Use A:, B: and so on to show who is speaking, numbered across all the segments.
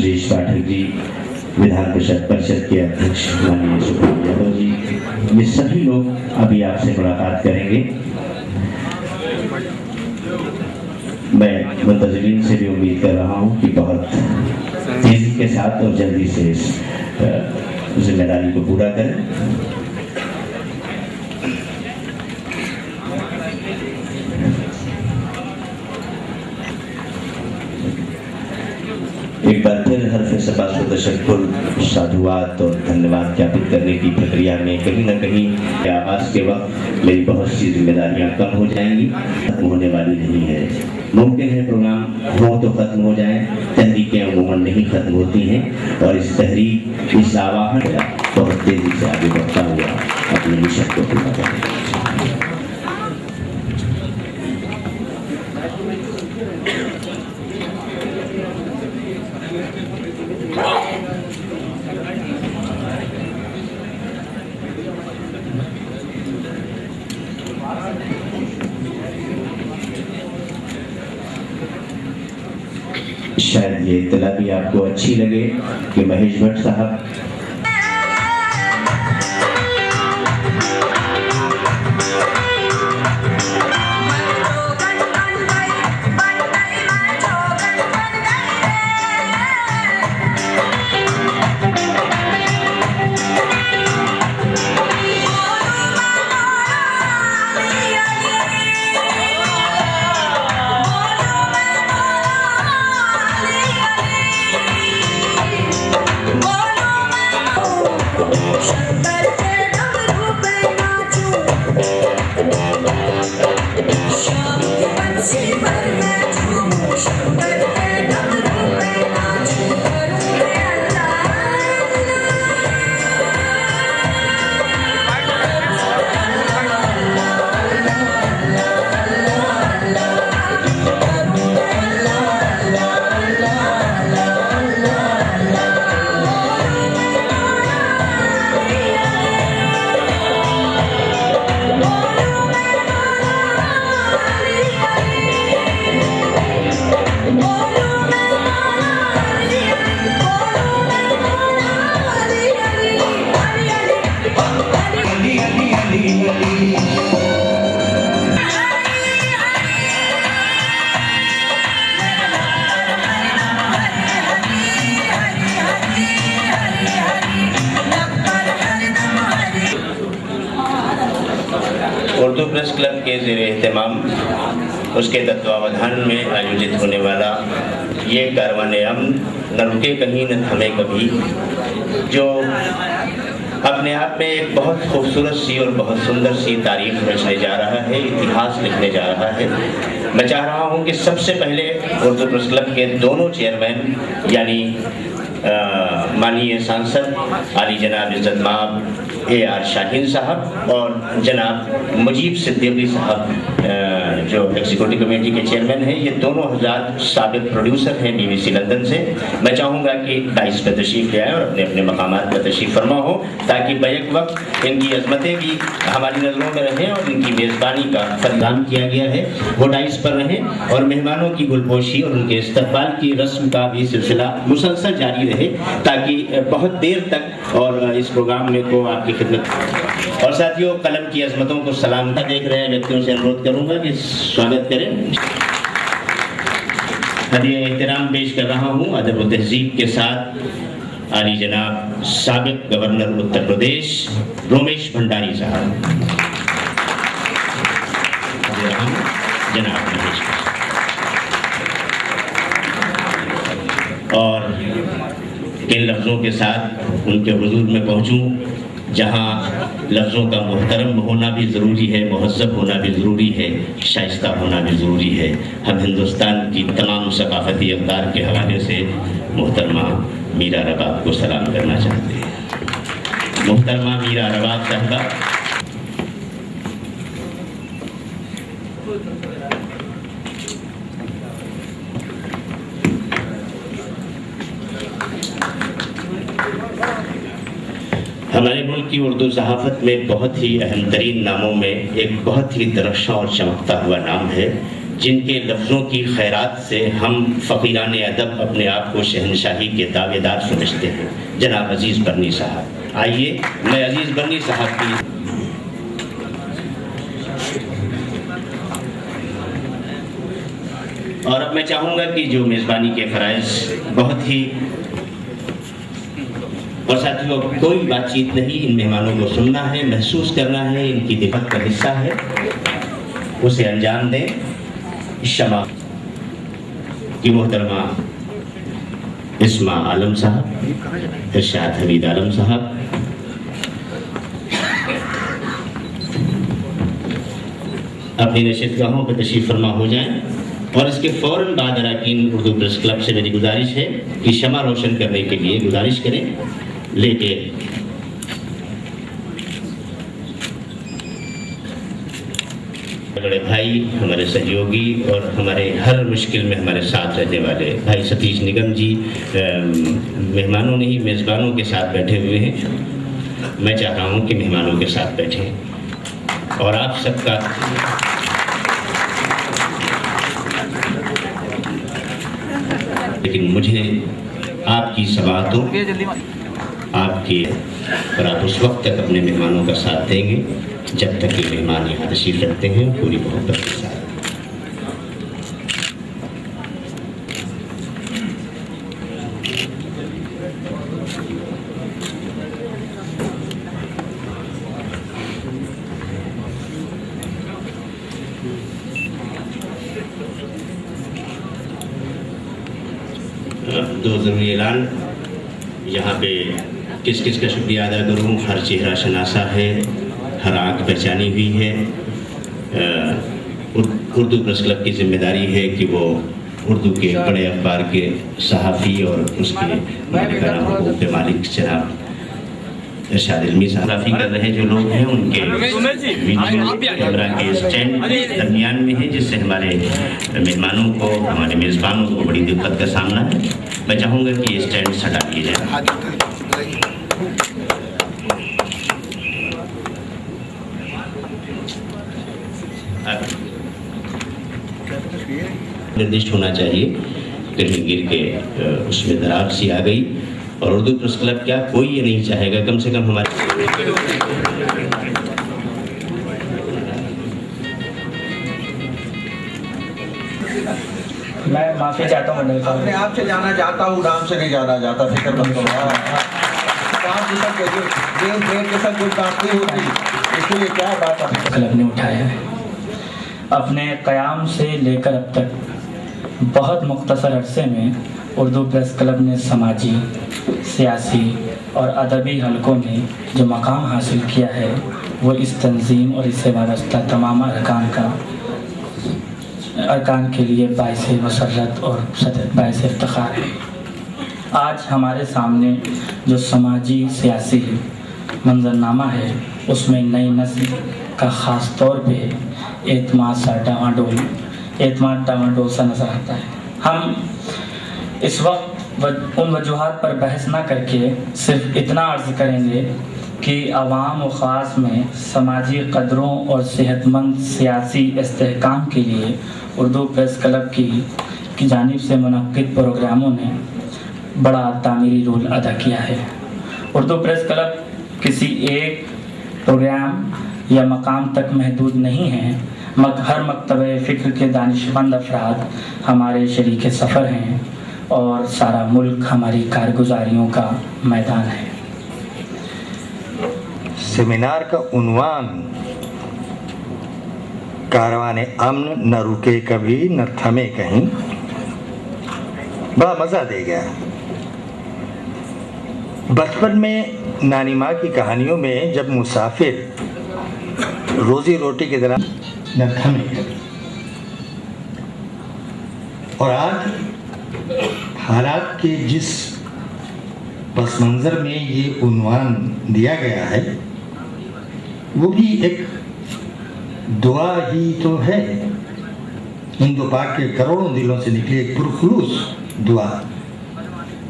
A: सुरेश पाठक जी, विधान परिषद के अध्यक्ष माननीय सुब्रत यादव जी, ये सभी लोग अभी आपसे मुलाकात करेंगे। मैं मुंतज़रीन से भी उम्मीद कर रहा हूँ कि बहुत तेजी के साथ और जल्दी से इस जिम्मेदारी को पूरा करें। एक बार फिर हर सपासो तशक्कुर, साधुवाद और धन्यवाद ज्ञापित करने की प्रक्रिया में कहीं न कहीं आवाज़ के वक्त मेरी बहुत सी जिम्मेदारियां कम हो जाएंगी, खत्म होने वाली नहीं है। मुमकिन है प्रोग्राम हो तो खत्म हो जाए, तहरीकें अमूमन नहीं खत्म होती हैं और इस तहरीक, इस आवाहन बहुत तेजी से आगे बढ़ता हुआ अपने मिशन को पूरा करें। शायद ये इत्तला भी आपको अच्छी लगे कि महेश भट्ट साहब उर्दू प्रेस क्लब के ज़ेर-ए-एहतमाम उसके तत्वावधान में आयोजित होने वाला ये कारवाने अमन न रुके कहीं न थमे कभी, जो अपने आप में एक बहुत खूबसूरत सी और बहुत सुंदर सी तारीफ रचने जा रहा है, इतिहास लिखने जा रहा है। मैं चाह रहा हूँ कि सबसे पहले उर्दू प्रेस क्लब के दोनों चेयरमैन यानी माननीय सांसद आली जनाब इज़्ज़त माब AR शाहीन साहब और जनाब मुजीब सिद्दीकी साहब जो एग्जीक्यूटिव कमेटी के चेयरमैन हैं, ये दोनों हज़ार साबिक प्रोड्यूसर हैं BBC लंदन से। मैं चाहूँगा कि डाइस पर तशरीफ़ ले आए और अपने अपने मकामात पर तशरीफ़ फरमा हो, ताकि बैक वक्त इनकी अज़मतें भी हमारी नज़रों में रहें और इनकी मेज़बानी का फरदान किया गया है वो डाइस पर रहें और मेहमानों की गुलपोशी और उनके इस्तकबाल की रस्म का भी सिलसिला मुसलसल जारी रहे, ताकि बहुत देर तक और इस प्रोग्राम में को आपकी खिदमत। और साथियों, कलम की अजमतों को सलाम देख रहे व्यक्तियों से अनुरोध करूंगा कि स्वागत करें। हदिया एहतराम पेश कर रहा हूं अदब व तहजीब के साथ आली जनाब साबिक गवर्नर उत्तर प्रदेश रोमेश भंडारी साहब। जनाब और किन लफ्ज़ों के साथ उनके हुजूर में पहुंचूं जहाँ लफ्ज़ों का मुहतरम होना भी ज़रूरी है, मुहज़्ज़ब होना भी ज़रूरी है, शाइस्ता होना भी ज़रूरी है। हम हिंदुस्तान की तमाम सकाफ़ती अक़दार के हवाले से मोहतरमा मीरा रबाब को सलाम करना चाहते हैं। मोहतरमा मीरा रबाब साहबा, हमारे मुल्क की उर्दू सहाफ़त में बहुत ही अहम तरीन नामों में एक बहुत ही दरख्शां और चमकता हुआ नाम है जिनके लफ्ज़ों की खैरात से हम फ़कीरान अदब अपने आप को शहनशाही के दावेदार समझते हैं, जनाब अज़ीज़ बर्नी साहब। आइए मैं अज़ीज़ बर्नी साहब की और अब मैं चाहूँगा कि जो मेज़बानी के फ़राइज़ बहुत ही, और साथियों कोई बातचीत नहीं, इन मेहमानों को सुनना है, महसूस करना है, इनकी दिक्कत का हिस्सा है, उसे अंजाम दें। शमा की मोहतरमा इस्मा आलम साहब, इरशाद हमीद आलम साहब, अपनी नशिस्तगाहों पर तशरीफ़ फरमा हो जाएं। और इसके फ़ौरन बाद अरकान उर्दू प्रेस क्लब से मेरी गुजारिश है कि शमा रोशन करने के लिए गुजारिश करें। लेके बड़े भाई, हमारे सहयोगी और हमारे हर मुश्किल में हमारे साथ रहने वाले भाई सतीश निगम जी मेहमानों नहीं मेज़बानों के साथ बैठे हुए हैं। मैं चाह रहा हूँ कि मेहमानों के साथ बैठें और आप सबका लेकिन मुझे आपकी समातों आपके और आप उस वक्त तक अपने मेहमानों का साथ देंगे जब तक ये मेहमान यहाँ तशरीफ़ रखते हैं पूरी मोहब्बत के साथ। दो ज़रूरी ऐलान, यहाँ पे किस किस का शुक्रिया अदा करूँ। हर चेहरा शनासा है, हर आँख पहचानी हुई है। उर्दू प्रेस क्लब की जिम्मेदारी है कि वो उर्दू के बड़े अखबार के सहाफ़ी और उसके मालिकाना हुकूक के मालिक जनाब इरशाद इल्मी सहाफ़ी कर रहे जो लोग हैं उनके वीडियो कैमरा के स्टैंड दरमियान में है, जिससे हमारे मेहमानों को, हमारे मेज़बानों को बड़ी दिक्कत का सामना है। मैं चाहूँगा कि ये स्टैंड हटा दिए जाए। निर्दिष्ट होना चाहिए, कहीं गिर के उसमें दरार सी आ गई। और उर्दू प्रेस क्लब क्या, कोई ये नहीं चाहेगा, कम से कम हमारे
B: मैं माफ़ी चाहता हूँ मंडल साहब,
C: अपने आप से जाना चाहता हूँ, नाम से नहीं जाना चाहता। फिक्र मत करो, काम के साथ गेम के साथ कोई बात नहीं होती, इसलिए क्या बात है।
B: क्लब ने उठाया है अपने क़याम से लेकर अब तक बहुत मुख्तसर अरसे में उर्दू प्रेस क्लब ने समाजी, सियासी और अदबी हलकों में जो मकाम हासिल किया है वो इस तंजीम और इससे वाबस्ता तमाम अरकान के लिए बाइस मसरत और बाइस इफ्तिखार है। आज हमारे सामने जो समाजी सियासी मंजरनामा है उसमें नई नस्ल का ख़ास तौर पे एतमाद डामाडोल सा नज़र आता है। हम इस वक्त उन वजूहात पर बहस ना करके सिर्फ इतना अर्ज़ करेंगे कि अवाम व ख़ास में समाजी क़दरों और सेहतमंद सियासी इस्तेहकाम के लिए उर्दू प्रेस क्लब की जानिब से मुनक्किद प्रोग्रामों ने बड़ा तामीरी रोल अदा किया है। उर्दू प्रेस क्लब किसी एक प्रोग्राम या मकाम तक महदूद नहीं है, हर मकतबे फ़िक्र के दानिशमंद अफराद हमारे शरीक सफ़र हैं और सारा मुल्क हमारी कारगुजारियों का मैदान है।
C: सेमिनार का उन्वान कारवाने अमन, न रुके कभी न थमे कहीं, बड़ा मज़ा दे गया। बचपन में नानी माँ की कहानियों में जब मुसाफिर रोजी रोटी की तरह न थमे, और आज हालात के जिस पस मंज़र में ये उन्वान दिया गया है वो भी एक दुआ ही तो है। हिंदू पाक के करोड़ों दिलों से निकली एक पुरखुलूस दुआ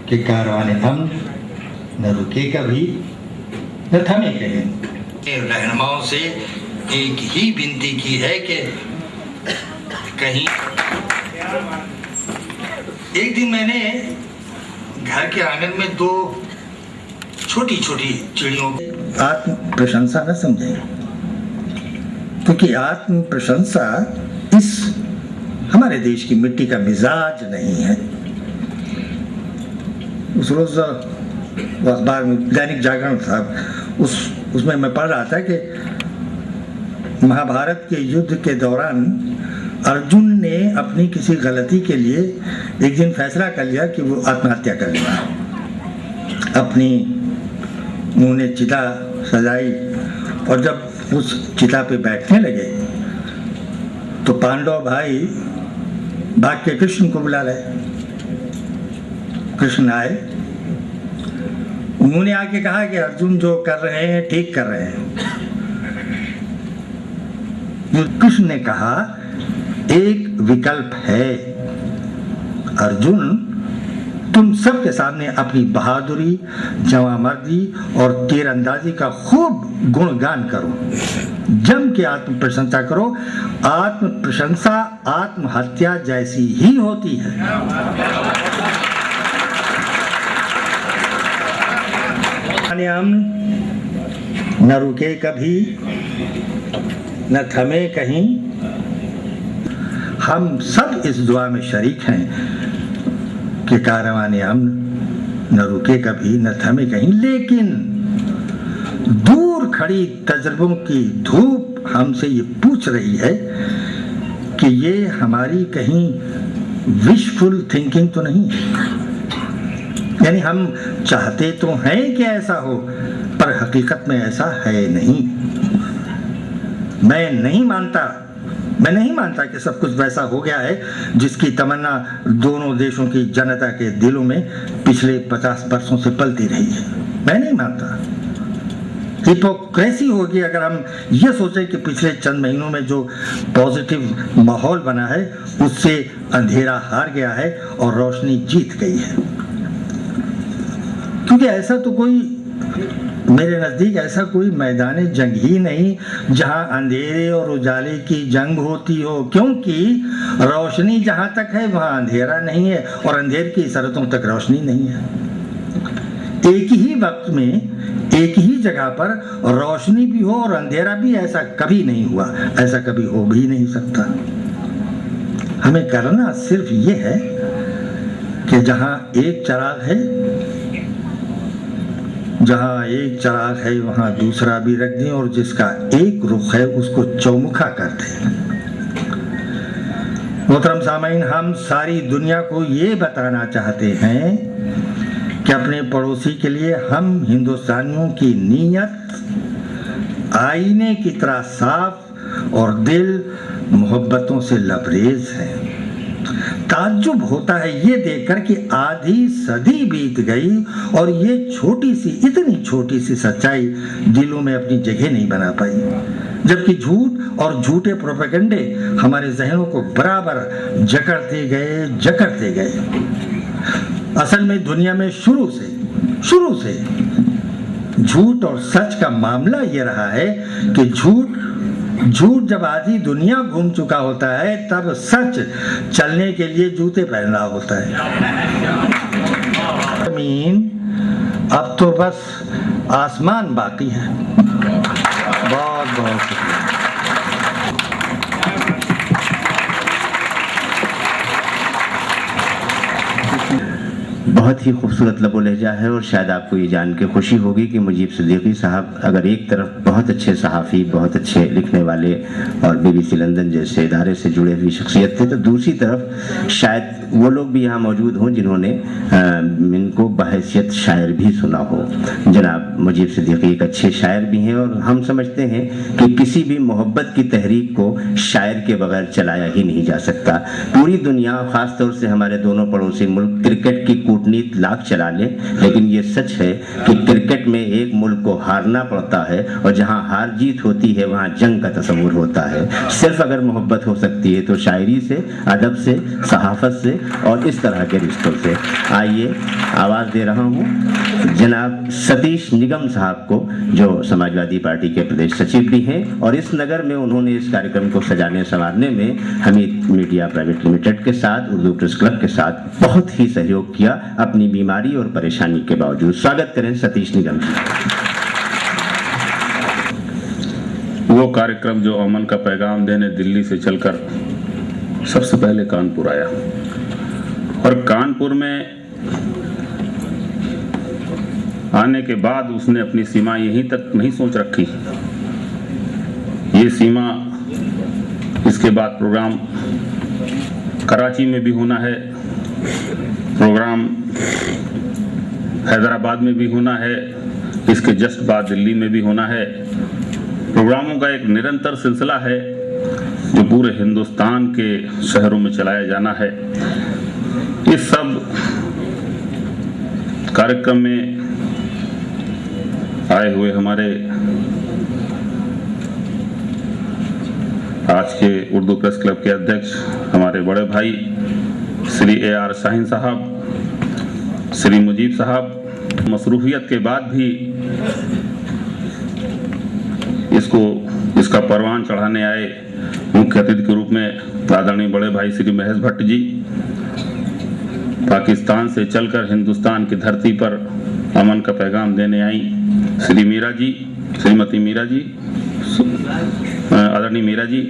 C: कि कारवाने अमन, न रुके कभी न थमे कहीं। रहनुमाओं से एक ही विनती की है कि कहीं एक दिन मैंने घर के आंगन में दो छोटी छोटी चिड़ियों आत्म प्रशंसा न समझें, क्योंकि आत्म प्रशंसा इस हमारे देश की मिट्टी का मिजाज नहीं है। उस रोज वो अखबार में दैनिक जागरण था, उसमें मैं पढ़ रहा था कि महाभारत के युद्ध के दौरान अर्जुन ने अपनी किसी गलती के लिए एक दिन फैसला कर लिया कि वो आत्महत्या कर लेगा। अपनी उन्होंने चिता सजाई और जब उस चिता पे बैठने लगे तो पांडव भाई भाग के कृष्ण को बुला लाए। कृष्ण आए, उन्होंने आके कहा कि अर्जुन जो कर रहे हैं ठीक कर रहे हैं। कृष्ण ने कहा एक विकल्प है, अर्जुन तुम सबके सामने अपनी बहादुरी, जवामर्दी और तीरंदाजी का खूब गुणगान करो, जम के आत्म प्रशंसा करो। आत्म प्रशंसा आत्महत्या जैसी ही होती है। हम न रुके कभी न थमे कहीं। हम सब इस दुआ में शरीक हैं कि कारवाने अमन न रुके कभी न थमे कहीं, लेकिन दूर खड़ी तजुर्बों की धूप हमसे ये पूछ रही है कि ये हमारी कहीं विशफुल थिंकिंग तो नहीं है। यानी हम चाहते तो हैं कि ऐसा हो, पर हकीकत में ऐसा है नहीं। मैं नहीं मानता कि सब कुछ वैसा हो गया है जिसकी तमन्ना दोनों देशों की जनता के दिलों में पिछले 50 वर्षों से पलती रही है। मैं नहीं मानता। हिपोक्रेसी होगी अगर हम ये सोचें कि पिछले चंद महीनों में जो पॉजिटिव माहौल बना है उससे अंधेरा हार गया है और रोशनी जीत गई है, क्योंकि ऐसा तो कोई मेरे नज़दीक ऐसा कोई मैदान जंग ही नहीं जहां अंधेरे और उजाले की जंग होती हो, क्योंकि रोशनी जहां तक है वहां अंधेरा नहीं है और अंधेरे की सरहदों तक रोशनी नहीं है। एक ही वक्त में एक ही जगह पर रोशनी भी हो और अंधेरा भी, ऐसा कभी नहीं हुआ, ऐसा कभी हो भी नहीं सकता। हमें करना सिर्फ ये है कि जहां एक चिराग है वहां दूसरा भी रख दें और जिसका एक रुख है उसको चौमुखा कर दें। मोहतरम सामीन, हम सारी दुनिया को ये बताना चाहते हैं कि अपने पड़ोसी के लिए हम हिंदुस्तानियों की नीयत आईने की तरह साफ और दिल मोहब्बतों से लबरेज है। ताज्जुब होता है ये देखकर कि आधी सदी बीत गई और ये इतनी छोटी सी सच्चाई दिलों में अपनी जगह नहीं बना पाई, जबकि झूठ और झूठे प्रोपेगेंडे हमारे जहनों को बराबर जकड़ते गए। असल में दुनिया में शुरू से झूठ और सच का मामला ये रहा है कि झूठ जब आधी दुनिया घूम चुका होता है तब सच चलने के लिए जूते पहनना होता है। जमीन अब तो बस आसमान बाकी है। बहुत शुक्रिया।
A: बहुत ही खूबसूरत लबो लहजा है और शायद आपको ये जान के खुशी होगी कि मुजीब सिद्दीकी साहब अगर एक तरफ बहुत अच्छे सहाफ़ी, बहुत अच्छे लिखने वाले और BBC लंदन जैसे इदारे से जुड़े हुई शख्सियत थे, तो दूसरी तरफ शायद वो लोग भी यहाँ मौजूद हों जिन्होंने इनको बहैसियत शायर भी सुना हो। जनाब मुजीब सिद्दीकी एक अच्छे शायर भी हैं और हम समझते हैं कि किसी भी मोहब्बत की तहरीक को शायर के बगैर चलाया ही नहीं जा सकता। पूरी दुनिया, ख़ास तौर से हमारे दोनों पड़ोसी मुल्क क्रिकेट की कूटनीति लाख चला ले, लेकिन ये सच है कि क्रिकेट में एक मुल्क को हारना पड़ता है और जहां हार जीत होती है वहां जंग का तस्वुर होता है। सिर्फ अगर मोहब्बत हो सकती है तो शायरी से, अदब से, सहाफत से और इस तरह के रिश्तों से। आइए आवाज़ दे रहा हूँ जनाब सतीश निगम साहब को, जो समाजवादी पार्टी के प्रदेश सचिव भी हैं और इस नगर में उन्होंने इस कार्यक्रम को सजाने संवारने में हमीद मीडिया प्राइवेट लिमिटेड के साथ, उर्दू प्रेस क्लब के साथ बहुत ही सहयोग किया अपनी बीमारी और परेशानी के बावजूद। स्वागत करें सतीश निगम जी।
D: वो कार्यक्रम जो अमन का पैगाम देने दिल्ली से चलकर सबसे पहले कानपुर आया और कानपुर में आने के बाद उसने अपनी सीमा यहीं तक नहीं सोच रखी। ये सीमा, इसके बाद प्रोग्राम कराची में भी होना है, प्रोग्राम हैदराबाद में भी होना है, इसके जस्ट बाद दिल्ली में भी होना है। प्रोग्रामों का एक निरंतर सिलसिला है जो पूरे हिंदुस्तान के शहरों में चलाया जाना है। इस सब कार्यक्रम में आए हुए हमारे आज के उर्दू प्रेस क्लब के अध्यक्ष हमारे बड़े भाई श्री AR शाहीन साहब, श्री मुजीब साहब, मसरूफियत के बाद भी इसका परवान चढ़ाने आए मुख्य अतिथि के रूप में आदरणीय बड़े भाई श्री महेश भट्ट जी, पाकिस्तान से चलकर हिंदुस्तान की धरती पर अमन का पैगाम देने आई श्री मीरा जी, श्रीमती मीरा जी, आदरणीय मीरा जी,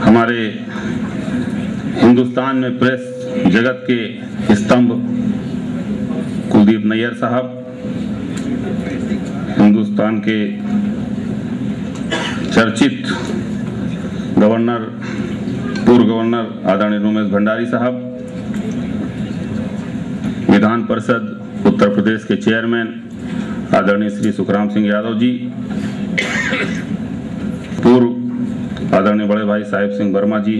D: हमारे हिंदुस्तान में प्रेस जगत के स्तंभ कुलदीप नैयर साहब, हिंदुस्तान के चर्चित गवर्नर, पूर्व गवर्नर आदरणीय रोमेश भंडारी साहब, विधान परिषद उत्तर प्रदेश के चेयरमैन आदरणीय श्री सुखराम सिंह यादव जी, पूर्व आदरणीय बड़े भाई साहिब सिंह वर्मा जी,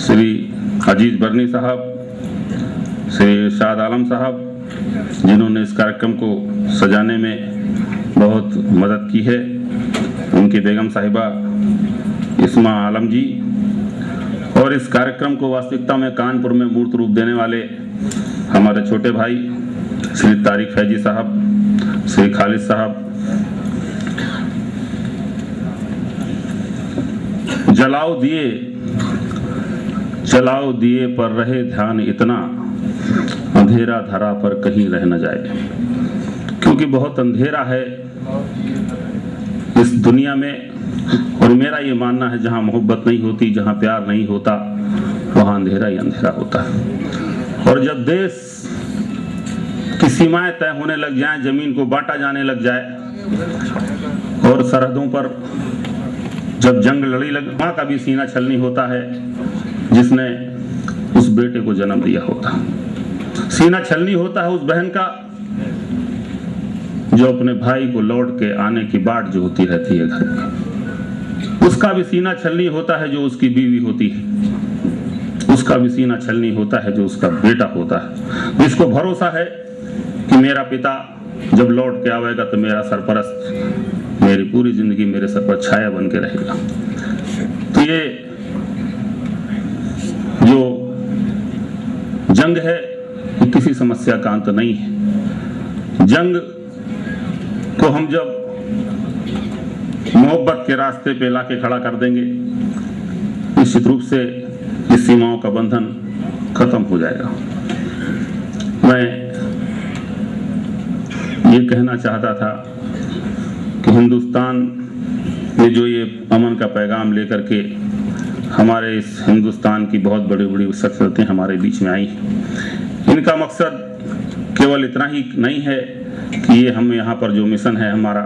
D: श्री अजीज बरनी साहब, श्री शाद आलम साहब, जिन्होंने इस कार्यक्रम को सजाने में बहुत मदद की है, उनकी बेगम साहिबा इस्मा आलम जी, और इस कार्यक्रम को वास्तविकता में कानपुर में मूर्त रूप देने वाले हमारे छोटे भाई श्री तारिक फैजी साहब, श्री खालिद साहब। जलाओ दिए पर रहे ध्यान इतना, अंधेरा धरा पर कहीं रह न जाए, क्योंकि बहुत अंधेरा है इस दुनिया में। और मेरा ये मानना है जहां मोहब्बत नहीं होती, जहां प्यार नहीं होता, वहां अंधेरा ही अंधेरा होता है। और जब देश की सीमाएं तय होने लग जाएं, जमीन को बांटा जाने लग जाए और सरहदों पर जब जंग लड़ी लग, मां का भी सीना छलनी होता है जिसने उस बेटे को जन्म दिया होता। सीना छलनी होता है उस बहन का जो अपने भाई को लौट के आने की बाट जो होती रहती है घर में। उसका भी सीना छलनी होता है जो उसकी बीवी होती है। उसका भी सीना छलनी होता है जो उसका बेटा होता है, जिसको भरोसा है कि मेरा पिता जब लौट के आवेगा तो मेरा सरपरस्त मेरी पूरी जिंदगी मेरे सर पर छाया बन के रहेगा। तो ये जो जंग है ये किसी समस्या का अंत नहीं है। जंग को हम जब मोहब्बत के रास्ते पे लाके खड़ा कर देंगे, निश्चित रूप से इस सीमाओं का बंधन खत्म हो जाएगा। मैं ये कहना चाहता था कि हिंदुस्तान में जो ये अमन का पैगाम लेकर के हमारे इस हिंदुस्तान की बहुत बड़ी बड़ी शख्सियतें हमारे बीच में आई, इनका मकसद केवल इतना ही नहीं है कि ये हम यहाँ पर जो मिशन है हमारा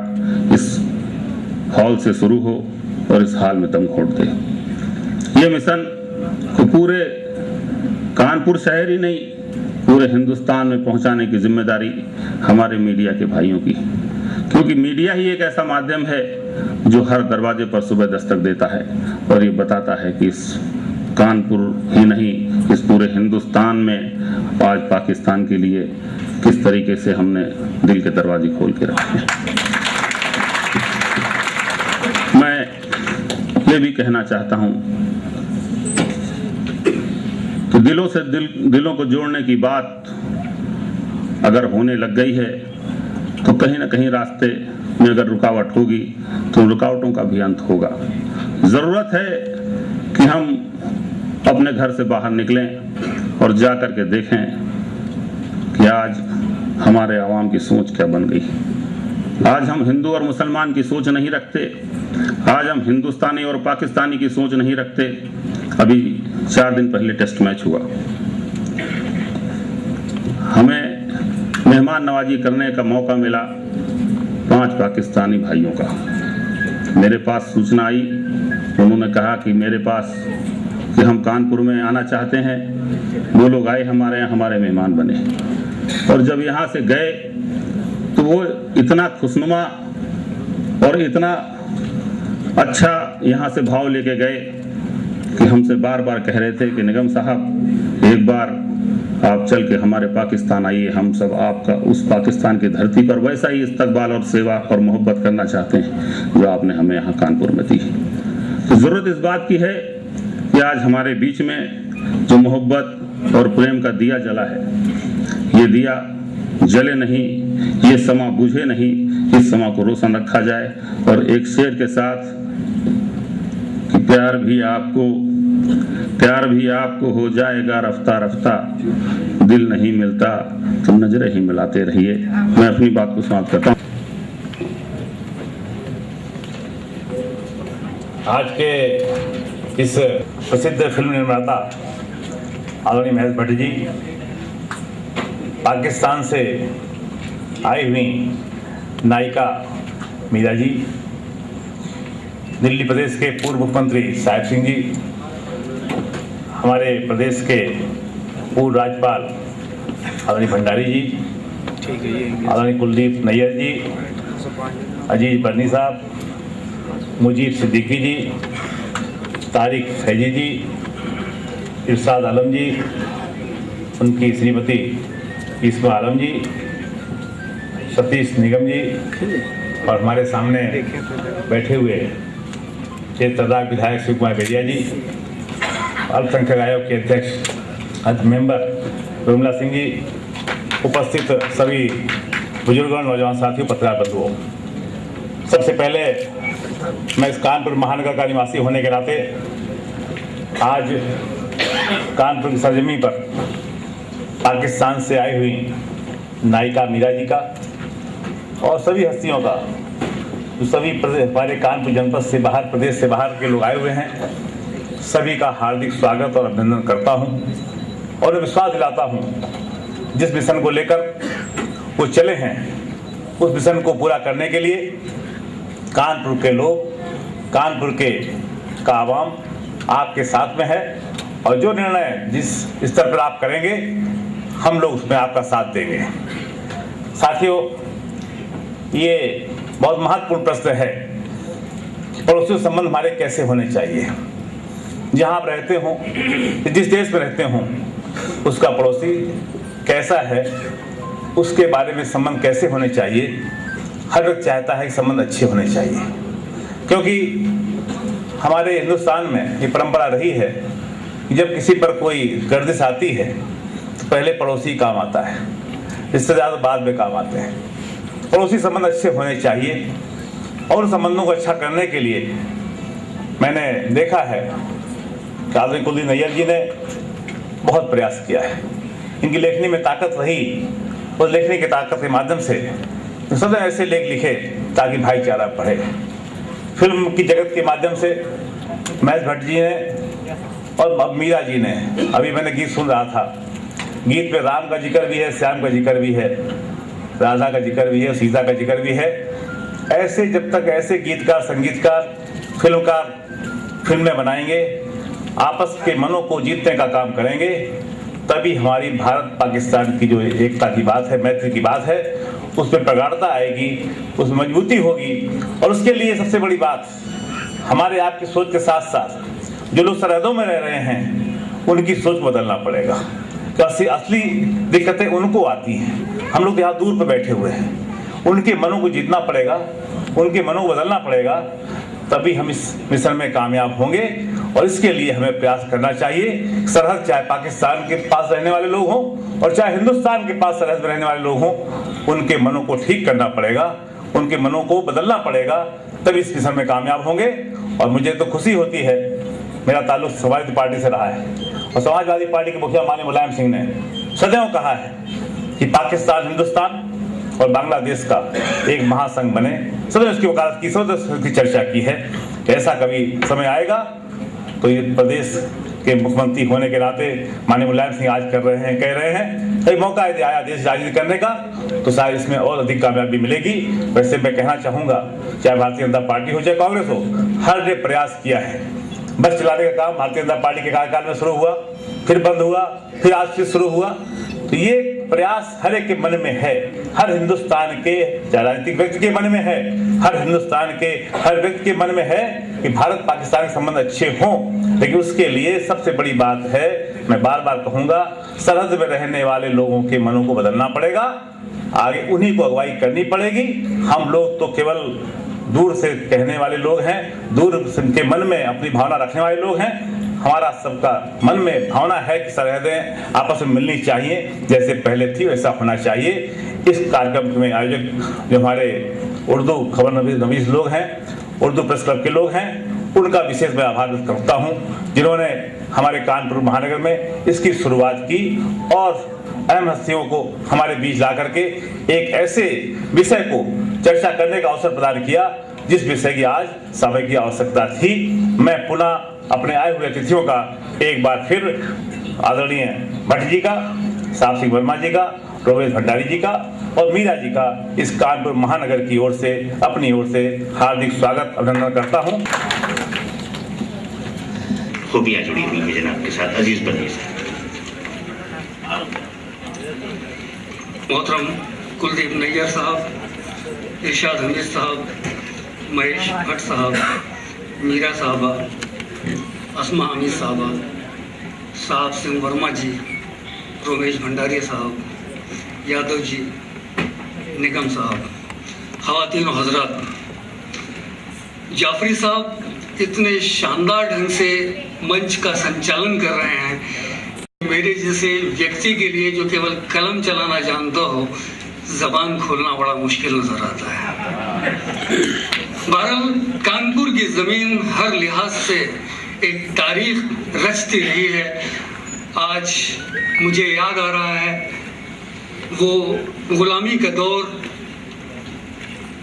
D: इस हॉल से शुरू हो और इस हाल में दम घोट दे। ये मिशन को पूरे कानपुर शहर ही नहीं, पूरे हिंदुस्तान में पहुंचाने की जिम्मेदारी हमारे मीडिया के भाइयों की, क्योंकि मीडिया ही एक ऐसा माध्यम है जो हर दरवाजे पर सुबह दस्तक देता है और ये बताता है कि इस कानपुर ही नहीं, इस पूरे हिंदुस्तान में आज पाकिस्तान के लिए किस तरीके से हमने दिल के दरवाजे खोल के रखे हैं। मैं ये भी कहना चाहता हूं कि दिलों से दिलों को जोड़ने की बात अगर होने लग गई है तो कहीं ना कहीं रास्ते में अगर रुकावट होगी तो रुकावटों का भी अंत होगा। ज़रूरत है कि हम अपने घर से बाहर निकलें और जा कर के देखें कि आज हमारे आवाम की सोच क्या बन गई। आज हम हिंदू और मुसलमान की सोच नहीं रखते, आज हम हिंदुस्तानी और पाकिस्तानी की सोच नहीं रखते। अभी 4 दिन पहले टेस्ट मैच हुआ, हमें मेहमान नवाजी करने का मौका मिला 5 पाकिस्तानी भाइयों का। मेरे पास सूचना आई, उन्होंने कहा कि मेरे पास कि हम कानपुर में आना चाहते हैं। वो लोग आए हमारे यहाँ, हमारे मेहमान बने, और जब यहाँ से गए तो वो इतना खुशनुमा और इतना अच्छा यहाँ से भाव लेके गए कि हमसे बार बार कह रहे थे कि निगम साहब एक बार आप चल के हमारे पाकिस्तान आइए, हम सब आपका उस पाकिस्तान की धरती पर वैसा ही इस्तकबाल और सेवा और मोहब्बत करना चाहते हैं जो आपने हमें यहाँ कानपुर में दी। तो ज़रूरत इस बात की है कि आज हमारे बीच में जो मोहब्बत और प्रेम का दिया जला है, ये दिया जले नहीं, ये समा बुझे नहीं, इस समा को रोशन रखा जाए। और एक शेर के साथ कि प्यार भी आपको हो जाएगा रफ्ता रफ्ता, दिल नहीं मिलता तो नजरें ही मिलाते रहिए। मैं अपनी बात को समाप्त करता हूँ।
E: आज के इस प्रसिद्ध फिल्म निर्माता आदरणीय महेश भट्ट जी, पाकिस्तान से आई हुई नायिका मीरा जी, दिल्ली प्रदेश के पूर्व मुख्यमंत्री साहिब सिंह जी, हमारे प्रदेश के पूर्व राज्यपाल आदरणीय भंडारी जी, आदरणीय कुलदीप नैयर जी, अजीज बर्नी साहब, मुजीब सिद्दीकी जी, तारिक फैजी जी, इरशाद आलम जी, उनकी श्रीमती इस्मा आलम जी, सतीश निगम जी, और हमारे सामने बैठे हुए क्षेत्रदार विधायक शिव कुमार बेरिया जी, अल्पसंख्यक आयोग के अध्यक्ष मेंबर विमला सिंह जी, उपस्थित सभी बुजुर्गों, नौजवान साथियों, पत्रकार बंधुओं, सबसे पहले मैं इस कानपुर महानगर का निवासी होने के नाते आज कानपुर की सरजमी पर पाकिस्तान से आई हुई नायिका मीरा जी का और सभी हस्तियों का, जो सभी हमारे कानपुर जनपद से बाहर, प्रदेश से बाहर के लोग आए हुए हैं, सभी का हार्दिक स्वागत और अभिनंदन करता हूं और विश्वास दिलाता हूं जिस मिशन को लेकर वो चले हैं उस मिशन को पूरा करने के लिए कानपुर के लोग, कानपुर का आवाम आपके साथ में है और जो निर्णय जिस स्तर पर आप करेंगे हम लोग उसमें आपका साथ देंगे। साथियों, ये बहुत महत्वपूर्ण प्रश्न है, पड़ोसी संबंध हमारे कैसे होने चाहिए। जहां आप रहते हो, जिस देश में रहते हो, उसका पड़ोसी कैसा है, उसके बारे में संबंध कैसे होने चाहिए। हर व्यक्ति चाहता है कि संबंध अच्छे होने चाहिए, क्योंकि हमारे हिंदुस्तान में ये परंपरा रही है कि जब किसी पर कोई गर्दिश आती है तो पहले पड़ोसी काम आता है, रिश्तेदार बाद में काम आते हैं। पड़ोसी संबंध अच्छे होने चाहिए और उन संबंधों को अच्छा करने के लिए मैंने देखा है कि आदरणीय कुलदीप नैयर जी ने बहुत प्रयास किया है। इनकी लेखनी में ताकत रही, उस लेखनी की ताकत के माध्यम से सब ऐसे लेख लिखे ताकि भाईचारा बढ़े। फिल्म की जगत के माध्यम से महेश भट्ट जी ने और मीरा जी ने, अभी मैंने गीत सुन रहा था, गीत में राम का जिक्र भी है, श्याम का जिक्र भी है, राधा का जिक्र भी है, सीता का जिक्र भी है। ऐसे जब तक ऐसे गीतकार, संगीतकार, फिल्मकार फिल्में बनाएंगे, आपस के मनों को जीतने का काम करेंगे, तभी हमारी भारत पाकिस्तान की जो एकता की बात है, मैत्री की बात है, उसमें प्रगाढ़ता आएगी, उसमें मजबूती होगी। और उसके लिए सबसे बड़ी बात, हमारे आपकी सोच के साथ साथ जो लोग सरहदों में रह रहे हैं उनकी सोच बदलना पड़ेगा, क्योंकि असली दिक्कतें उनको आती हैं। हम लोग यहाँ दूर पर बैठे हुए हैं, उनके मनों को जीतना पड़ेगा, उनके मनों को बदलना पड़ेगा, तभी हम इस मिशन में कामयाब होंगे और इसके लिए हमें प्रयास करना चाहिए। सरहद चाहे पाकिस्तान के पास रहने वाले लोग हों और चाहे हिंदुस्तान के पास सरहद में रहने वाले लोग हों, उनके मनों को ठीक करना पड़ेगा, उनके मनों को बदलना पड़ेगा, तभी इस मिशन में कामयाब होंगे। और मुझे तो खुशी होती है, मेरा ताल्लुक समाजवादी पार्टी से रहा है और समाजवादी पार्टी के मुखिया माननीय मुलायम सिंह ने सदैव कहा है कि पाकिस्तान, हिंदुस्तान और बांग्लादेश का एक महासंघ बने। सदैव उसकी वकालत की, सदैव उसकी चर्चा की है। ऐसा कभी समय आएगा तो ये प्रदेश के मुख्यमंत्री होने के नाते माननीय मुलायम सिंह आज कर रहे हैं, कह रहे हैं, कई मौका यदि आया देश राजनीति करने का तो शायद इसमें और अधिक कामयाबी मिलेगी। वैसे मैं कहना चाहूँगा, चाहे भारतीय जनता पार्टी हो चाहे कांग्रेस हो, हर ने प्रयास किया है। बस चलाने का काम भारतीय जनता पार्टी के कार्यकाल में शुरू हुआ, फिर बंद हुआ, फिर आज से शुरू हुआ। तो ये प्रयास हर एक के मन में है, हर हिंदुस्तान के राजनीतिक व्यक्ति के मन में है, हर हिंदुस्तान के हर व्यक्ति के मन में है कि भारत पाकिस्तान के संबंध अच्छे हों। लेकिन उसके लिए सबसे बड़ी बात है, मैं बार बार कहूंगा, सरहद में रहने वाले लोगों के मनों को बदलना पड़ेगा, आगे उन्हीं को अगुवाई करनी पड़ेगी। हम लोग तो केवल दूर से कहने वाले लोग हैं, दूर के मन में अपनी भावना रखने वाले लोग हैं। हमारा सबका मन में भावना है कि सरहदें आपस में मिलनी चाहिए, जैसे पहले थी वैसा होना चाहिए। इस कार्यक्रम में आयोजक जो हमारे उर्दू खबर नवीस लोग हैं, उर्दू प्रेस क्लब के लोग हैं, उनका विशेष मैं आभार व्यक्त करता हूं, जिन्होंने हमारे कानपुर महानगर में इसकी शुरुआत की और अहम हस्तियों को हमारे बीच ला करके एक ऐसे विषय को चर्चा करने का अवसर प्रदान किया जिस विषय की आज समय की आवश्यकता थी। मैं पुनः अपने आए हुए अतिथियों का एक बार फिर आदरणीय भट्ट जी का, साहब सिंह वर्मा जी का, रोमेश भंडारी जी का और मीरा जी का इस कानपुर महानगर की ओर से, अपनी ओर से हार्दिक स्वागत अभिनंदन करता हूं।
A: खूबियां जुड़ी हुई है जनाब के साथ। अजीज बनीर
F: मोहतरम कुलदीप नैयर साहब, इरशाद हमीद साहब, महेश भट्ट साहब, मीरा साहबा, अस्मा हमीद साहबा, साहब सिंह वर्मा जी, रोमेश भंडारी साहब, यादव जी, निगम साहब, ख़वातीन और हजरात, जाफरी साहब इतने शानदार ढंग से मंच का संचालन कर रहे हैं। मेरे जैसे व्यक्ति के लिए जो केवल कलम चलाना जानता हो, जबान खोलना बड़ा मुश्किल नजर आता है। बहरहाल कानपुर की जमीन हर लिहाज से एक तारीख रचती रही है। आज मुझे याद आ रहा है वो गुलामी का दौर,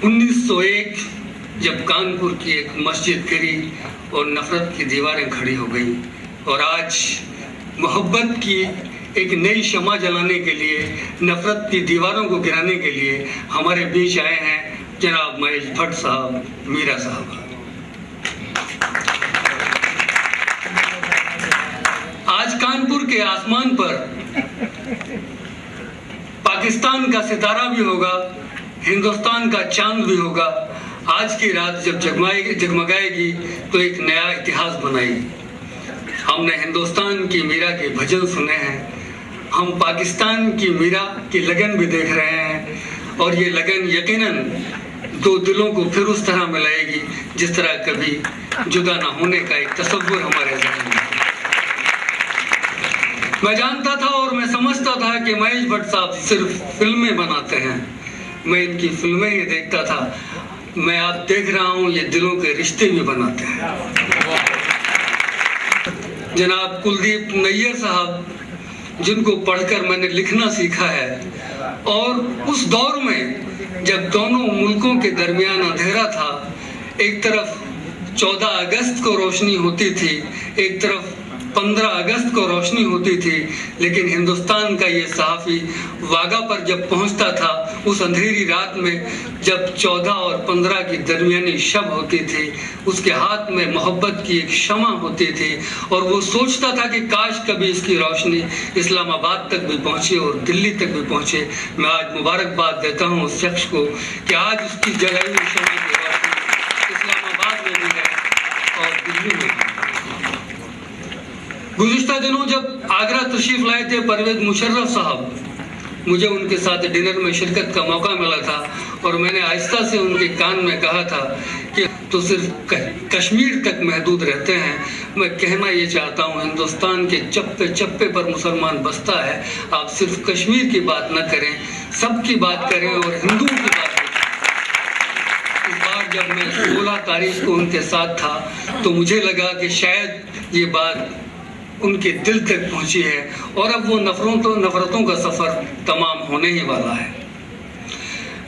F: 1901 जब कानपुर की एक मस्जिद गिरी और नफरत की दीवारें खड़ी हो गई, और आज मोहब्बत की एक नई शमा जलाने के लिए, नफरत की दीवारों को गिराने के लिए हमारे बीच आए हैं जनाब महेश भट्ट साहब, मीरा साहब। आज कानपुर के आसमान पर पाकिस्तान का सितारा भी होगा, हिंदुस्तान का चांद भी होगा। आज की रात जब जगमगाएगी तो एक नया इतिहास बनाएगी। हमने हिंदुस्तान की मीरा के भजन सुने हैं, हम पाकिस्तान की मीरा की लगन भी देख रहे हैं, और ये लगन यकीनन दो दिलों को फिर उस तरह मिलाएगी जिस तरह कभी जुदा ना होने का एक तसव्वुर हमारे ज़हन में। मैं जानता था और मैं समझता था कि महेश भट्ट साहब सिर्फ फिल्में बनाते हैं, मैं इनकी फिल्में ही देखता था। मैं आप देख रहा हूँ ये दिलों के रिश्ते भी बनाते हैं। जनाब कुलदीप नैयर साहब, जिनको पढ़कर मैंने लिखना सीखा है, और उस दौर में जब दोनों मुल्कों के दरमियान अंधेरा था, एक तरफ 14 अगस्त को रोशनी होती थी, एक तरफ 15 अगस्त को रोशनी होती थी, लेकिन हिंदुस्तान का ये सहाफ़ी वाघा पर जब पहुंचता था, उस अंधेरी रात में जब 14 और 15 की दरमियानी शब होती थी, उसके हाथ में मोहब्बत की एक शमा होती थी, और वो सोचता था कि काश कभी इसकी रोशनी इस्लामाबाद तक भी पहुंचे और दिल्ली तक भी पहुंचे। मैं आज मुबारकबाद देता हूं उस शख्स को कि आज उसकी जलाई हुई शमा की रोशनी इस्लामाबाद में भी है और दिल्ली में भी। गुज़िश्ता दिनों जब आगरा तशरीफ लाए थे परवेज मुशर्रफ साहब, मुझे उनके साथ डिनर में शिरकत का मौका मिला था, और मैंने आहिस्ता से उनके कान में कहा था कि तो सिर्फ कश्मीर तक महदूद रहते हैं। मैं कहना ये चाहता हूँ, हिंदुस्तान के चप्पे चप्पे पर मुसलमान बसता है। आप सिर्फ कश्मीर की बात न करें, सबकी बात करें और हिंदुओं की बात करें। इस बार जब मैं 16 तारीख को उनके साथ था तो मुझे लगा कि शायद ये बात उनके दिल तक पहुंची है और अब वो नफरतों का सफ़र तमाम होने ही वाला है।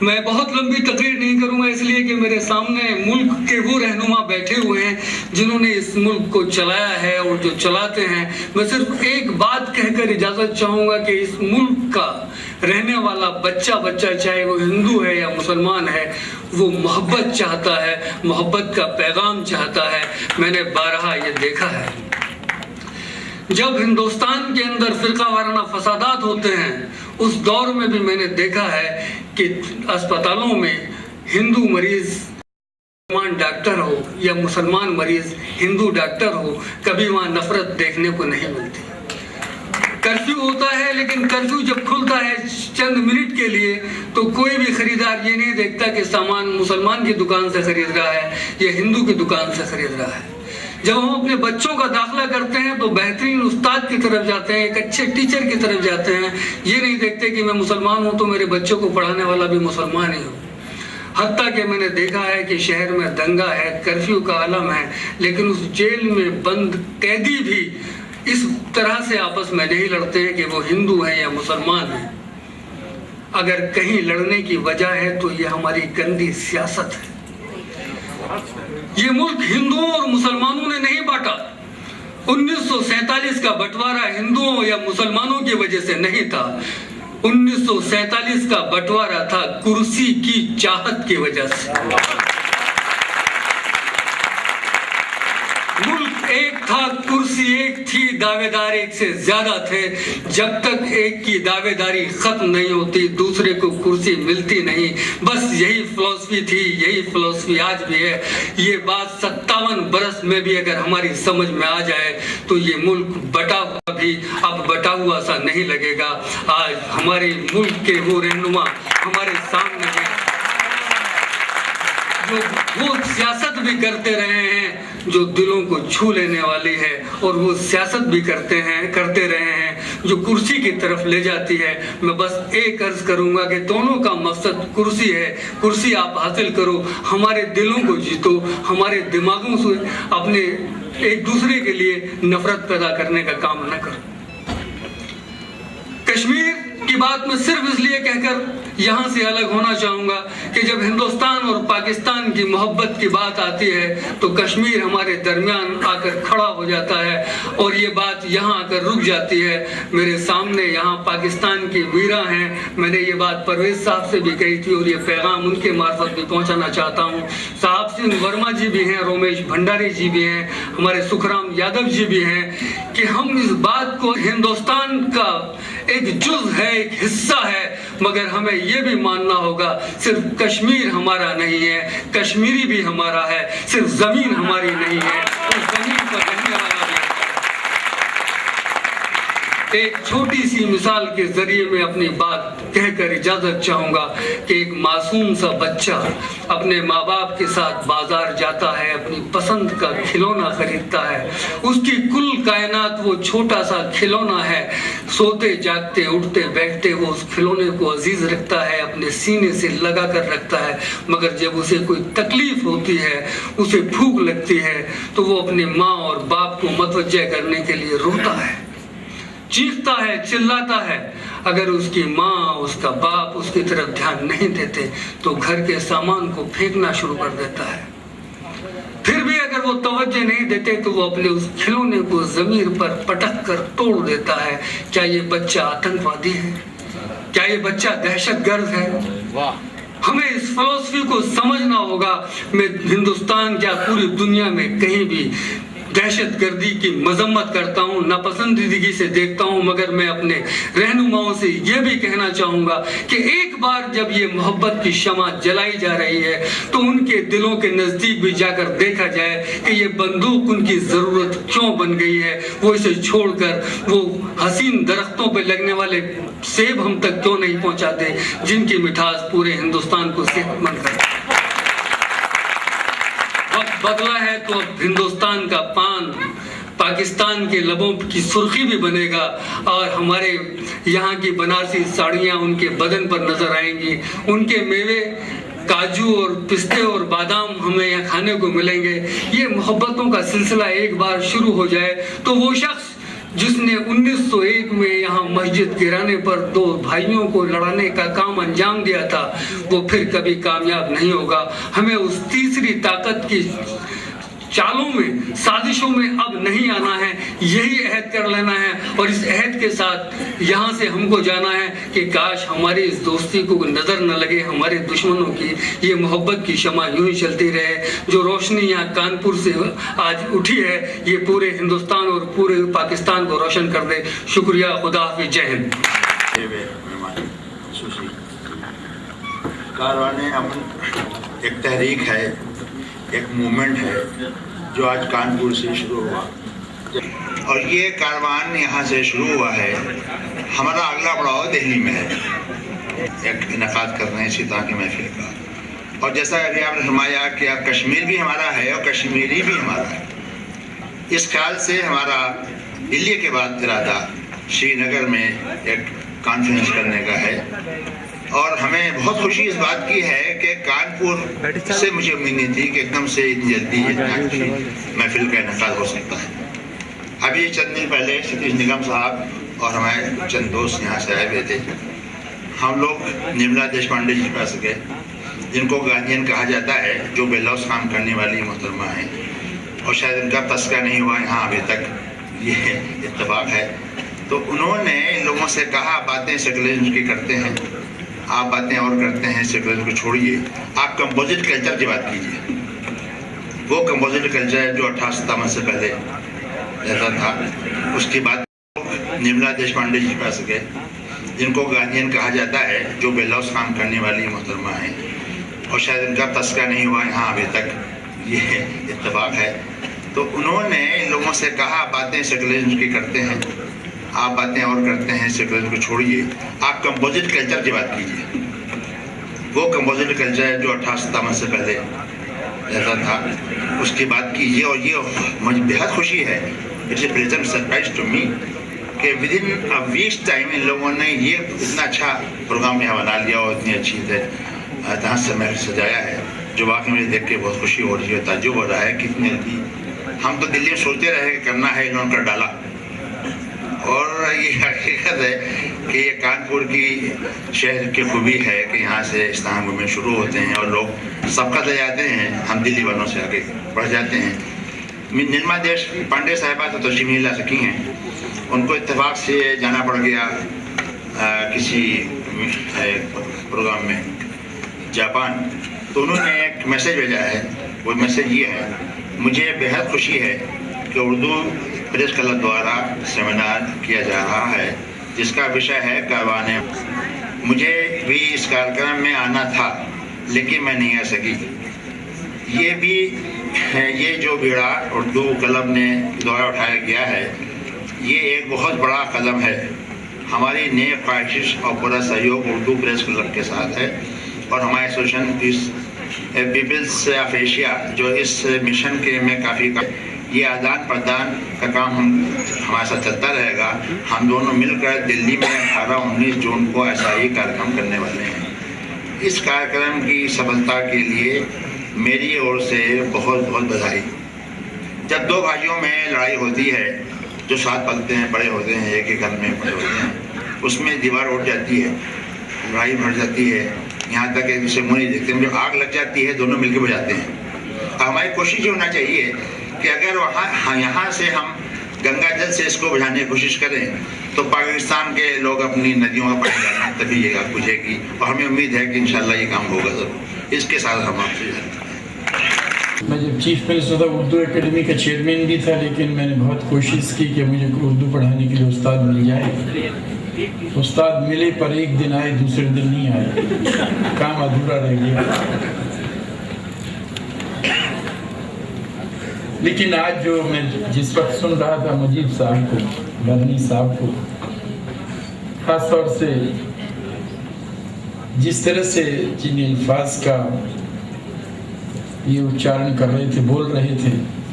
F: मैं बहुत लंबी तकरीर नहीं करूंगा, इसलिए कि मेरे सामने मुल्क के वो रहनुमा बैठे हुए हैं जिन्होंने इस मुल्क को चलाया है और जो चलाते हैं। मैं सिर्फ एक बात कहकर इजाज़त चाहूँगा कि इस मुल्क का रहने वाला बच्चा चाहे वो हिंदू है या मुसलमान है, वो मोहब्बत चाहता है, मोहब्बत का पैगाम चाहता है। मैंने बारहा ये देखा है, जब हिंदुस्तान के अंदर फिरका वाराना फसादात होते हैं, उस दौर में भी मैंने देखा है कि अस्पतालों में हिंदू मरीज मुसलमान डॉक्टर हो या मुसलमान मरीज हिंदू डॉक्टर हो, कभी वहाँ नफरत देखने को नहीं मिलती। कर्फ्यू होता है, लेकिन कर्फ्यू जब खुलता है चंद मिनट के लिए तो कोई भी खरीदार ये नहीं देखता कि सामान मुसलमान की दुकान से खरीद रहा है या हिंदू की दुकान से खरीद रहा है। जब हम अपने बच्चों का दाखिला करते हैं तो बेहतरीन उस्ताद की तरफ जाते हैं, एक अच्छे टीचर की तरफ जाते हैं। ये नहीं देखते कि मैं मुसलमान हूँ तो मेरे बच्चों को पढ़ाने वाला भी मुसलमान ही हो। हत्ता कि मैंने देखा है कि शहर में दंगा है, कर्फ्यू का आलम है, लेकिन उस जेल में बंद कैदी भी इस तरह से आपस में नहीं लड़ते हैं कि वो हिंदू हैं या मुसलमान हैं। अगर कहीं लड़ने की वजह है तो ये हमारी गंदी सियासत है। ये मुल्क हिंदुओं और मुसलमानों ने नहीं बांटा। 1947 का बंटवारा हिंदुओं या मुसलमानों की वजह से नहीं था। 1947 का बंटवारा था कुर्सी की चाहत की वजह से। मुल्क एक था, कुर्सी एक थी, दावेदार एक से ज्यादा थे। जब तक एक की दावेदारी खत्म नहीं होती दूसरे को कुर्सी मिलती नहीं। बस यही फिलॉसफी थी, यही फिलॉसफी आज भी है। ये बात 57 बरस में भी अगर हमारी समझ में आ जाए तो ये मुल्क बटा हुआ भी अब बटा हुआ सा नहीं लगेगा। आज हमारे मुल्क के वो रहनुमा हमारे सामने हैं जो वो सियासत भी करते रहे हैं जो दिलों को छू लेने वाली है, और वो सियासत भी करते रहे हैं जो कुर्सी की तरफ ले जाती है। मैं बस एक अर्ज करूंगा कि दोनों का मकसद कुर्सी है। कुर्सी आप हासिल करो, हमारे दिलों को जीतो, हमारे दिमागों से अपने एक दूसरे के लिए नफरत पैदा करने का काम न करो। कश्मीर की बात मैं सिर्फ इसलिए कहकर यहाँ से अलग होना चाहूँगा कि जब हिंदुस्तान और पाकिस्तान की मोहब्बत की बात आती है तो कश्मीर हमारे दरमियान आकर खड़ा हो जाता है और ये बात यहाँ आकर रुक जाती है। मेरे सामने यहाँ पाकिस्तान की मीरा हैं, मैंने ये बात परवेज साहब से भी कही थी और ये पैगाम उनके मार्फत भी पहुँचाना चाहता हूँ। साहब सिंह वर्मा जी भी हैं, रोमेश भंडारी जी भी हैं, हमारे सुखराम यादव जी भी हैं कि हम इस बात को हिंदुस्तान का एक जुज़ है, एक हिस्सा है, मगर हमें ये भी मानना होगा सिर्फ कश्मीर हमारा नहीं है, कश्मीरी भी हमारा है। सिर्फ जमीन हमारी नहीं है, उस जमीन पर रहने वाला भी है। एक छोटी सी मिसाल के जरिए मैं अपनी बात कहकर इजाजत चाहूंगा कि एक मासूम सा बच्चा अपने माँ बाप के साथ बाजार जाता है, अपनी पसंद का खिलौना खरीदता है। उसकी कुल कायनात वो छोटा सा खिलौना है। सोते जागते उठते बैठते वो उस खिलौने को अजीज रखता है, अपने सीने से लगा कर रखता है, मगर जब उसे कोई तकलीफ होती है, उसे भूख लगती है, तो वो अपने माँ और बाप को मतवज्जा करने के लिए रोता है, चीखता है, चिल्लाता है। अगर उसकी माँ उसका बाप उसकी तरफ ध्यान नहीं देते तो घर के सामान को फेंकना शुरू कर देता है। फिर भी अगर वो तवज्जो नहीं देते तो वो अपने उस खिलौने को जमीन पर पटक कर तोड़ देता है। क्या ये बच्चा आतंकवादी है? क्या ये बच्चा दहशतगर्द है? हमें इस फिलॉसफी को समझना होगा। मैं हिंदुस्तान या पूरी दुनिया में कहीं भी दहशतगर्दी की मजम्मत करता हूँ, नापसंदीदगी से देखता हूँ, मगर मैं अपने रहनुमाओं से ये भी कहना चाहूँगा कि एक बार जब ये मोहब्बत की शमा जलाई जा रही है तो उनके दिलों के नज़दीक भी जाकर देखा जाए कि ये बंदूक उनकी ज़रूरत क्यों बन गई है। वो इसे छोड़कर वो हसीन दरख्तों पर लगने वाले सेब हम तक क्यों नहीं पहुँचाते जिनकी मिठास पूरे हिंदुस्तान को सेहतमंद करे। बदला है तो अब हिंदुस्तान का पान पाकिस्तान के लबों की सुर्खी भी बनेगा और हमारे यहाँ की बनारसी साड़ियाँ उनके बदन पर नजर आएंगी। उनके मेवे काजू और पिस्ते और बादाम हमें यहाँ खाने को मिलेंगे। ये मोहब्बतों का सिलसिला एक बार शुरू हो जाए तो वो शख्स जिसने 1901 में यहाँ मस्जिद गिराने पर दो भाइयों को लड़ाने का काम अंजाम दिया था, वो फिर कभी कामयाब नहीं होगा। हमें उस तीसरी ताकत की चालों में, साजिशों में अब नहीं आना है, यही अहद कर लेना है और इस अहद के साथ यहाँ से हमको जाना है कि काश हमारी इस दोस्ती को नजर न लगे हमारे दुश्मनों की, ये मोहब्बत की शमा यूं ही चलती रहे। जो रोशनी यहाँ कानपुर से आज उठी है ये पूरे हिंदुस्तान और पूरे पाकिस्तान को रोशन कर दे। शुक्रिया, खुदा हाफिज़, जय हिंद।
G: कारवाने अमन एक तहरीक है, एक मूवमेंट है जो आज कानपुर से शुरू हुआ और ये कारवान यहाँ से शुरू हुआ है। हमारा अगला पड़ाव दिल्ली में है, एक इनकाद कर रहे हैं इसी तरह की महफिल का। और जैसा अभी आपने फरमाया कि अब कश्मीर भी हमारा है और कश्मीरी भी हमारा है। इस ख्याल से हमारा दिल्ली के बाद इरादा श्रीनगर में एक कॉन्फ्रेंस करने का है और हमें बहुत खुशी इस बात की है कि कानपुर से मुझे उम्मीद नहीं थी कि एकदम से इतनी जल्दी महफिल का इनकाद हो सकता है। अभी चंद दिन पहले सतीश निगम साहब और हमारे चंद दोस्त यहाँ से आए हुए थे। हम लोग निर्मला देशपांडे जी के पास गए, जिनको गार्जियन कहा जाता है, जो बेलौस काम करने वाली मोहतरमा है और शायद उनका तस्करा नहीं हुआ यहाँ अभी तक, ये इत्तेफाक है। तो उन्होंने इन लोगों से कहा बातें सेकुलरिज्म की करते हैं, आप बातें और करते हैं, सेकुलरिज्म को छोड़िए, आप कंपोजिट कल्चर की बात कीजिए। वो कंपोजिट कल्चर जो 1857 से पहले रहता था, उसकी बात निर्मला देशपांडे जी के पास गए, जिनको गार्जियन कहा जाता है, जो बेलौस काम करने वाली मोहतरमा है और शायद उनका तस्करा नहीं हुआ यहाँ अभी तक, ये इत्तेफाक है। तो उन्होंने इन लोगों से कहा बातें सेकुलरिज्म की करते हैं, आप बातें और करते हैं, सेकुलरिज्म को छोड़िए, आप कंपोजिट कल्चर की बात कीजिए। वो कंपोजिट कल्चर जो 1857 से पहले रहता था, उसकी बात कीजिए। और ये मुझे बेहद खुशी है, it's a pleasant surprise to me कि within a week's time इन लोगों ने ये इतना अच्छा प्रोग्राम यहाँ बना लिया और इतनी अच्छी तरह से मैं सजाया है, जो वाकई मुझे देख के बहुत खुशी हो रही है, ताज्जुब हो रहा है कि इतनी जल्दी। हम तो दिल्ली में सोचते रहे कि करना है, इन्होंने कर डाला। और ये हकीकत है कि ये कानपुर की शहर की खूबी है कि यहाँ से इस्लाम में शुरू होते हैं और लोग सबका ले जाते हैं, हम दिल्ली वालों से आगे बढ़ जाते हैं। निर्मला देश पांडे साहिबा तो तशरीफ नहीं ला सकी हैं, उनको इत्तेफाक से जाना पड़ गया किसी प्रोग्राम में जापान। तो उन्होंने एक मैसेज भेजा है, वो मैसेज ये है, मुझे बेहद खुशी है कि उर्दू प्रेस क्लब द्वारा सेमिनार किया जा रहा है जिसका विषय है कारवाने। मुझे भी इस कार्यक्रम में आना था लेकिन मैं नहीं आ सकी। ये भी ये जो बीड़ा उर्दू क्लब ने द्वारा उठाया गया है, ये एक बहुत बड़ा कदम है। हमारी नेक ख्वाहिश और पूरा सहयोग उर्दू प्रेस क्लब के साथ है और हमारे एसोसिएशन पीपल्स ऑफ एशिया जो इस मिशन के में काफ़ी ये आदान प्रदान का काम हमारे साथ चलता रहेगा। हम दोनों मिलकर दिल्ली में 18-19 जून को ऐसा ही कार्यक्रम करने वाले हैं। इस कार्यक्रम की सफलता के लिए मेरी ओर से बहुत बहुत बधाई। जब दो भाइयों में लड़ाई होती है, जो साथ पलते हैं, बड़े होते हैं, एक ही घर में बड़े होते हैं, उसमें दीवार उठ जाती है, लड़ाई बढ़ जाती है, यहाँ तक एक दूसरे मुँह नहीं देखते हैं। जब आग लग जाती है दोनों मिलकर बुझाते हैं। हमारी कोशिश ये होना चाहिए कि अगर वहाँ यहाँ से हम गंगा जल से इसको बुझाने की कोशिश करें तो पाकिस्तान के लोग अपनी नदियों का पानी डालें, तभी ये आग बुझेगी। और हमें उम्मीद है कि इंशाल्लाह ये काम होगा ज़रूर। इसके साथ हम आपसे
H: मैं जब चीफ मिनिस्टर था उर्दू एकेडमी का चेयरमैन भी था, लेकिन मैंने बहुत कोशिश की कि मुझे उर्दू पढ़ाने के लिए उस्ताद मिल जाए। उस्ताद मिले पर एक दिन आए, दूसरे दिन नहीं आए, काम अधूरा रह गया। लेकिन आज जो मैं जिस वक्त सुन रहा था मुजीब साहब को, बरनी साहब को, खास तौर से जिस तरह से जिन अल्फाज का ये उच्चारण कर रहे थे, बोल रहे थे,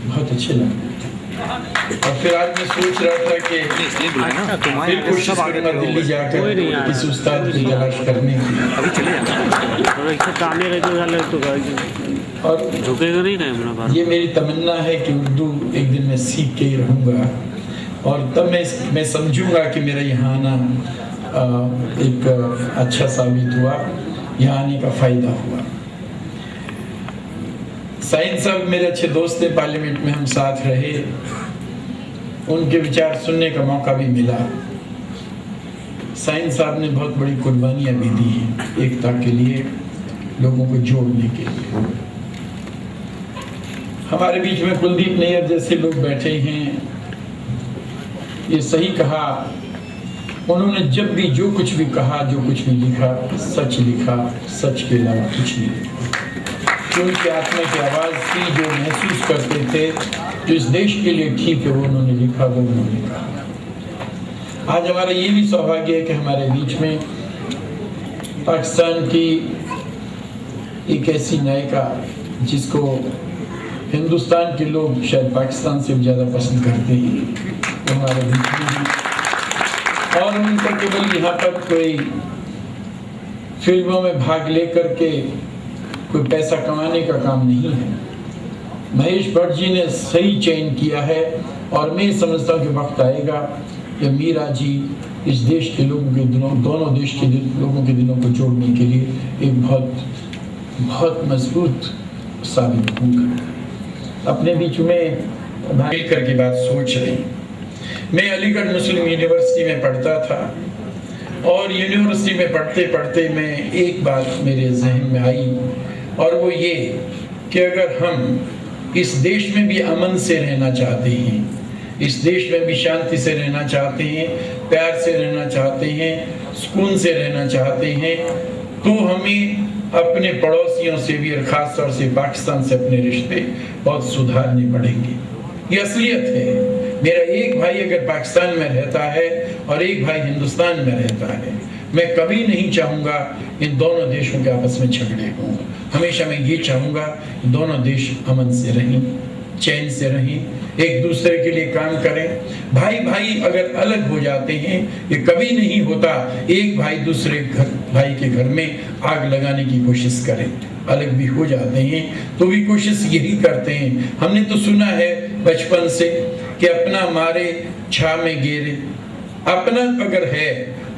H: बहुत अच्छे लगे। और फिर आज मैं सोच रहा था कि फिर कोशिश करूँगा दिल्ली जाकर इस उस्ताद की तलाश करने की। और ये मेरी तमन्ना है कि उर्दू एक दिन मैं सीख के ही रहूँगा, और तब मैं समझूंगा कि मेरा यहाँ आना एक अच्छा साबित हुआ, यहाँ आने का फ़ायदा हुआ। साइंस साहब मेरे अच्छे दोस्त थे, पार्लियामेंट में हम साथ रहे, उनके विचार सुनने का मौका भी मिला। साइंस साहब ने बहुत बड़ी कुर्बानियाँ भी दी हैं एकता के लिए, लोगों को जोड़ने के लिए। हमारे बीच में कुलदीप नैयर जैसे लोग बैठे हैं, ये सही कहा उन्होंने, जब भी जो कुछ भी कहा, जो कुछ भी लिखा, सच लिखा, सच के अलावा कुछ नहीं लिखा। जो उनकी आत्मा की आवाज़ थी, जो महसूस करते थे, जो इस देश के लिए ठीक है, वो उन्होंने लिखा, वो उन्होंने कहा। आज हमारा ये भी सौभाग्य है कि हमारे बीच में पाकिस्तान की एक ऐसी नायिका जिसको हिंदुस्तान के लोग शायद पाकिस्तान से ज़्यादा पसंद करते हैं, तो हमारे बीच में भी। और उनका केवल यहाँ पर कोई फिल्मों में भाग लेकर के कोई पैसा कमाने का काम नहीं है। महेश भट्ट जी ने सही चयन किया है, और मैं समझता हूँ कि वक्त आएगा कि मीरा जी इस देश के लोगों के दिलों, दोनों देश के लोगों के दिलों को जोड़ने के लिए एक बहुत मजबूत साबित होंगे। अपने बीच में भाई करके बात सोच रही। मैं अलीगढ़ मुस्लिम यूनिवर्सिटी में पढ़ता था, और यूनिवर्सिटी में पढ़ते पढ़ते मैं एक बात मेरे जहन में आई, और वो ये कि अगर हम इस देश में भी अमन से रहना चाहते हैं, इस देश में भी शांति से रहना चाहते हैं, प्यार से रहना चाहते हैं, सुकून से रहना चाहते हैं, तो हमें अपने पड़ोसियों से भी, और खास तौर से पाकिस्तान से अपने रिश्ते बहुत सुधारने पड़ेंगे। ये असलियत है। मेरा एक भाई अगर पाकिस्तान में रहता है और एक भाई हिंदुस्तान में रहता है, मैं कभी नहीं चाहूँगा इन दोनों देशों के आपस में झगड़े हों। हमेशा मैं ये चाहूँगा दोनों देश अमन से रहें, चैन से रहें, एक दूसरे के लिए काम करें। भाई भाई अगर अलग हो जाते हैं, ये कभी नहीं होता एक भाई दूसरे भाई के घर में आग लगाने की कोशिश करें। अलग भी हो जाते हैं तो भी कोशिश यही करते हैं। हमने तो सुना है बचपन से कि अपना मारे छा में गेरे। अपना अगर है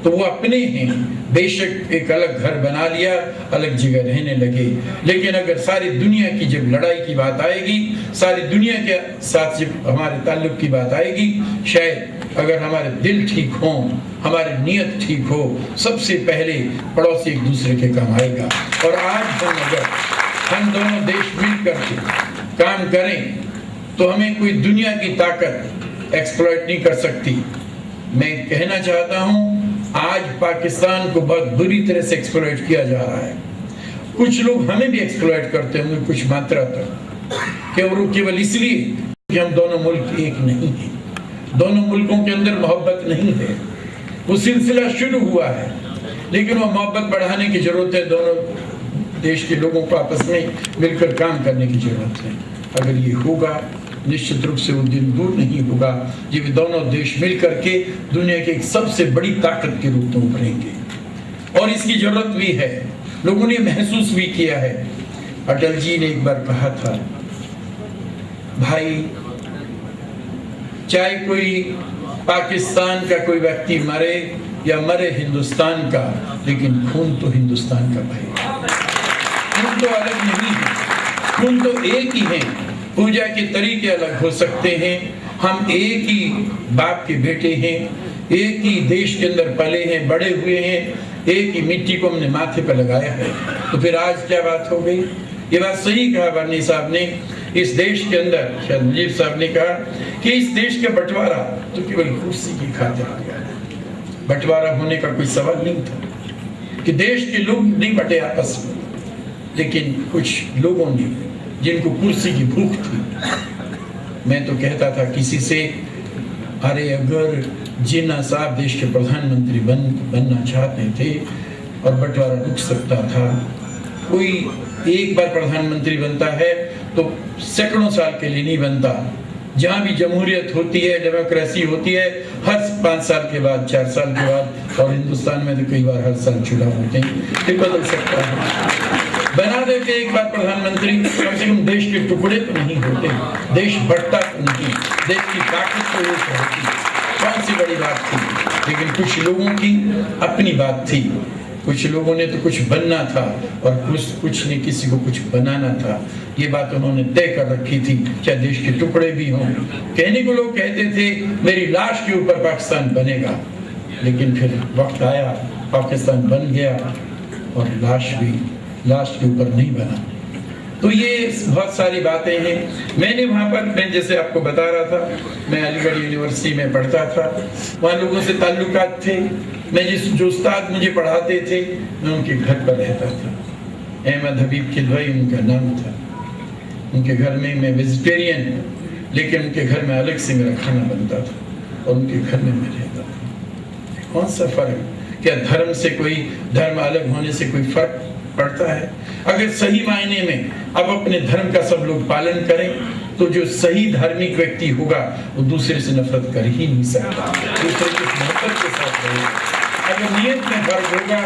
H: तो वो अपने हैं, बेशक एक अलग घर बना लिया, अलग जगह रहने लगे, लेकिन अगर सारी दुनिया की जब लड़ाई की बात आएगी, सारी दुनिया के साथ जब हमारे ताल्लुक की बात आएगी, शायद अगर हमारे दिल ठीक हों, हमारी नीयत ठीक हो, सबसे पहले पड़ोसी एक दूसरे के काम आएगा। और आज हम दोनों देश मिलकर के काम करें तो हमें कोई दुनिया की ताकत एक्सप्लॉइट नहीं कर सकती। मैं कहना चाहता हूं, आज पाकिस्तान को बहुत बुरी तरह से एक्सप्लॉइट किया जा रहा है। कुछ लोग हमें भी एक्सप्लॉइट करते होंगे कुछ मात्रा तक, केवल इसलिए कि हम दोनों मुल्क एक नहीं हैं, दोनों मुल्कों के अंदर मोहब्बत नहीं है। वो सिलसिला शुरू हुआ है, लेकिन वो मोहब्बत बढ़ाने की जरूरत है। दोनों देश के लोगों को आपस में मिलकर काम करने की जरूरत है। अगर ये होगा, निश्चित रूप से वो दिन दूर नहीं होगा जब दोनों देश मिलकर के दुनिया की एक सबसे बड़ी ताकत के रूप में उभरेंगे। और इसकी जरूरत भी है, लोगों ने महसूस भी किया है। अटल जी ने एक बार कहा था, भाई चाहे कोई पाकिस्तान का कोई व्यक्ति मरे या मरे हिंदुस्तान का, लेकिन खून तो हिंदुस्तान का भाई। खून तो अलग नहीं है, खून तो एक ही है। पूजा के तरीके अलग हो सकते हैं, हम एक ही बाप के बेटे हैं, एक ही देश के अंदर पले हैं, बड़े हुए हैं, एक ही मिट्टी को हमने माथे पर लगाया है। तो फिर आज क्या बात हो गई? ये बात सही कहा बर्नी साहब ने। इस देश के अंदर, शायद मुजीब साहब ने कहा कि इस देश का बंटवारा तो केवल कुर्सी की खातिर किया है। बंटवारा होने का कोई सवाल नहीं था कि देश के लोग नहीं बटे आपस में, लेकिन कुछ लोगों ने जिनको कुर्सी की भूख थी। मैं तो कहता था किसी से, अरे अगर जिन्ना साहब देश के प्रधानमंत्री बनना चाहते थे और बंटवारा रुक सकता था, कोई एक बार प्रधानमंत्री बनता है तो सैकड़ों साल के लिए नहीं बनता। जहाँ भी जमहूरियत होती है, डेमोक्रेसी होती है, हर 5 साल के बाद, 4 साल के बाद, और हिंदुस्तान में तो कई बार हर साल चुनाव होते हैं, फिर बदल सकता है। बना देते एक बार प्रधानमंत्री, कम से कम देश के टुकड़े तो नहीं होते, देश बढ़ता तो नहीं, देश की ताकत तो एक होती। कौन सी बड़ी बात थी, लेकिन कुछ लोगों की अपनी बात थी। कुछ लोगों ने तो कुछ बनना था और कुछ ने किसी को कुछ बनाना था। ये बात उन्होंने तय कर रखी थी, चाहे देश के टुकड़े भी हों। कहने को लोग कहते थे मेरी लाश के ऊपर पाकिस्तान बनेगा, लेकिन फिर वक्त आया, पाकिस्तान बन गया और लाश के ऊपर नहीं बना। तो ये बहुत सारी बातें हैं। मैंने वहाँ पर, मैं जैसे आपको बता रहा था, मैं अलीगढ़ यूनिवर्सिटी में पढ़ता था, वहाँ लोगों से ताल्लुकात थे। मैं जो उस्ताद मुझे पढ़ाते थे, मैं उनके घर पर रहता था। अहमद हबीब किदवई उनका नाम था। उनके घर में मैं वेजिटेरियन, लेकिन उनके घर में अलग से मेरा खाना बनता था और उनके घर में मैं रहता था। कौन सा फर्क? क्या धर्म से धर्म अलग होने से कोई फर्क पड़ता है? अगर सही मायने में अब अपने धर्म का सब लोग पालन करें तो जो सही धार्मिक व्यक्ति होगा वो दूसरे से नफरत कर ही नहीं सकता, दूसरे की मोहब्बत के साथ रहेगा। अगर नियत में फर्क होगा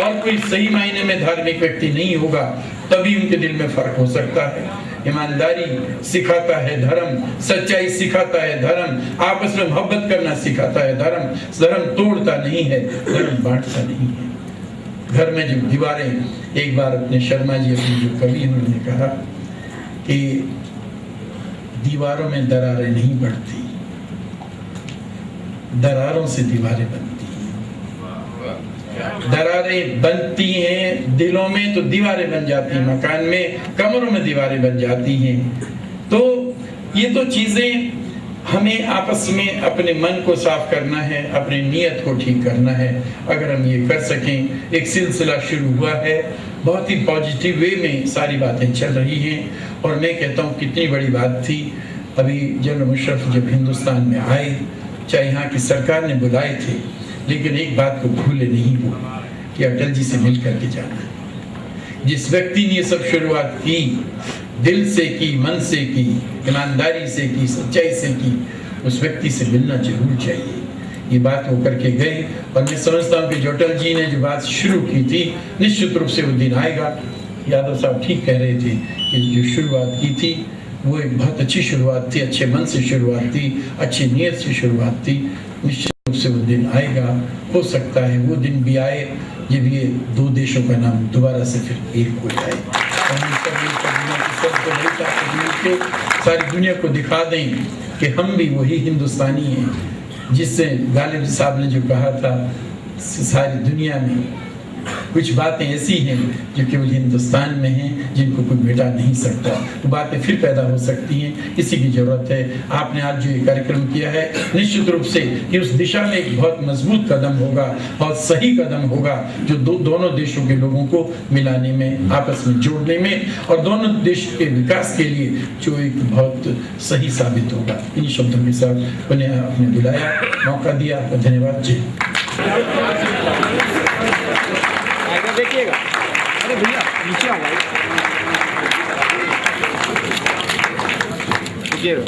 H: और कोई सही मायने में धार्मिक व्यक्ति नहीं होगा, तभी उनके दिल में फर्क हो सकता है। ईमानदारी सिखाता है धर्म, सच्चाई सिखाता है धर्म, आपस में मोहब्बत करना सिखाता है धर्म। धर्म तोड़ता नहीं है, धर्म बांटता नहीं है। घर में जो दीवारें, एक बार अपने शर्मा जी अपने जो कवि, उन्होंने कहा कि दीवारों में दरारें नहीं बढ़ती, दरारों से दीवारें बनती हैं। दरारें बनती हैं दिलों में तो दीवारें बन जाती हैं, मकान में, कमरों में दीवारें बन जाती हैं। तो ये तो चीजें हमें आपस में अपने मन को साफ करना है, अपनी नीयत को ठीक करना है। अगर हम ये कर सकें, एक सिलसिला शुरू हुआ है, बहुत ही पॉजिटिव वे में सारी बातें चल रही हैं। और मैं कहता हूँ कितनी बड़ी बात थी, अभी जनरल मुशर्रफ जब हिंदुस्तान में आए, चाहे यहाँ की सरकार ने बुलाए थे, लेकिन एक बात को भूले नहीं वो कि अटल जी से मिल करके जाना है। जिस व्यक्ति ने ये सब शुरुआत की, दिल से की, मन से की, ईमानदारी से की, सच्चाई से की, उस व्यक्ति से मिलना जरूर चाहिए। ये बात वो करके गए और मैं समझता हूँ कि जो अटल जी ने जो बात शुरू की थी, निश्चित रूप से वो दिन आएगा। यादव साहब ठीक कह रहे थे कि जो शुरुआत की थी वो एक बहुत अच्छी शुरुआत थी, अच्छे मन से शुरुआत थी, अच्छी नीयत से शुरुआत थी। निश्चित रूप से वो दिन आएगा। हो सकता है वो दिन भी आए जब ये दो देशों का नाम दोबारा से फिर एक हो जाए। सारी दुनिया को दिखा दें कि हम भी वही हिंदुस्तानी हैं, जिससे गालिब साहब ने जो कहा था, सारी दुनिया में कुछ बातें ऐसी हैं जो केवल हिंदुस्तान में हैं, जिनको कोई मिटा नहीं सकता। तो बातें फिर पैदा हो सकती हैं, इसी की जरूरत है। आपने आज जो ये कार्यक्रम किया है, निश्चित रूप से कि उस दिशा में एक बहुत मजबूत कदम होगा, बहुत सही कदम होगा, जो दोनों देशों के लोगों को मिलाने में, आपस में जोड़ने में और दोनों देश के विकास के लिए जो एक बहुत सही साबित होगा। इन शब्दों के साथ उन्हें आपने बुलाया, मौका दिया, आपका धन्यवाद जी।
I: देखिएगा, अरे भैया नीचे आओ भाई, देखिएगा।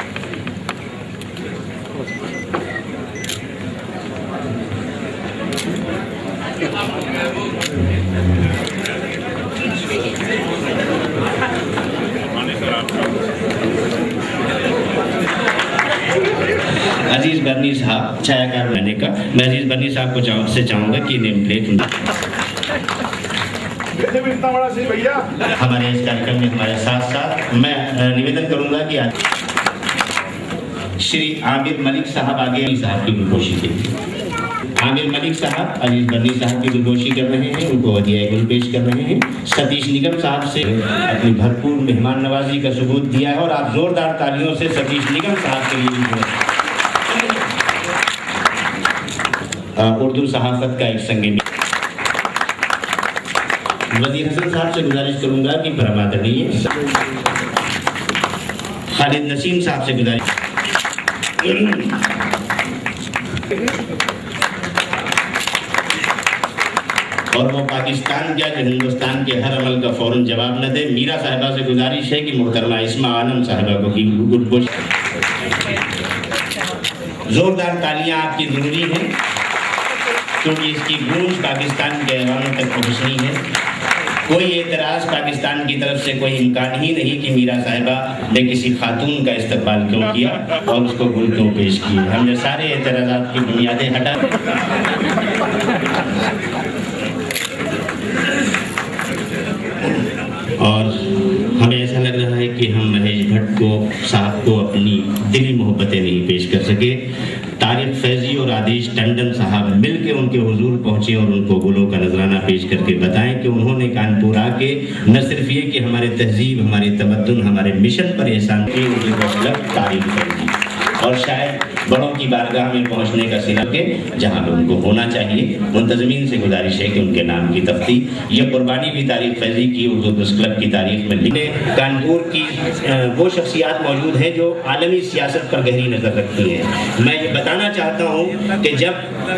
A: अजीज बर्नी साहब छायाकार रहने का, मैं अजीज बर्नी साहब को से चाहूँगा कि नेम प्लेट हमारे इस कार्यक्रम में हमारे साथ साथ मैं निवेदन करूंगा कि श्री आमिर मलिक साहब आगे साहब की गुलगोशी के लिए आमिर मलिक साहब अजीज बर्नी साहब की गुलगोशी कर रहे हैं, उनको हदिया गुल पेश कर रहे हैं। सतीश निगम साहब से अपनी भरपूर मेहमान नवाजी का सबूत दिया है और आप जोरदार तालियों से सतीश निगम साहब के लिए उर्दू सहाफत का एक संगीत। वजीर हसन साहब से गुजारिश करूंगा कि परमादरणीय खालिद नसीम साहब से गुजारिश और वो पाकिस्तान क्या जो हिंदुस्तान के हर अमल का फौरन जवाब न दे। मीरा साहिबा से गुजारिश है कि मोहतरमा इस्मा आलम साहिबा को की गुड जोरदार तालियां आपकी ज़रूरी हैं, क्योंकि इसकी गूंज पाकिस्तान के ऐवानों तक पहुँचनी है। कोई एतराज़ पाकिस्तान की तरफ से कोई इम्कान ही नहीं कि मीरा साहिबा ने किसी खातून का इस्तकबाल क्यों किया और उसको गुल क्यों पेश किए। हमने सारे एतराज़ात की बुनियादें हटा और हमें ऐसा लग रहा है कि हम महेश भट्ट को साहब को अपनी दिली मोहब्बतें नहीं पेश कर सके। तारिक फैजी और आदेश टंडन साहब मिलकर उनके हुजूर पहुंचे और उनको गुलों का नजराना पेश करके बताएं कि उन्होंने कानपुर आके न सिर्फ ये कि हमारे तहजीब, हमारे तमद्दुन, हमारे मिशन पर एहसान किए, उनकी मतलब तारीफ फैजी और शायद बड़ों की बारगाह में पहुंचने का सिला के जहां पे उनको होना चाहिए। मुंतज़मीन से गुजारिश है कि उनके नाम की तख्ती ये कुर्बानी भी तारीख फैजी की उर्दू प्रेस क्लब की तारीख में लिखे। कानपुर की वो शख्सियात मौजूद हैं जो आलमी सियासत पर गहरी नज़र रखती हैं। मैं ये बताना चाहता हूँ कि जब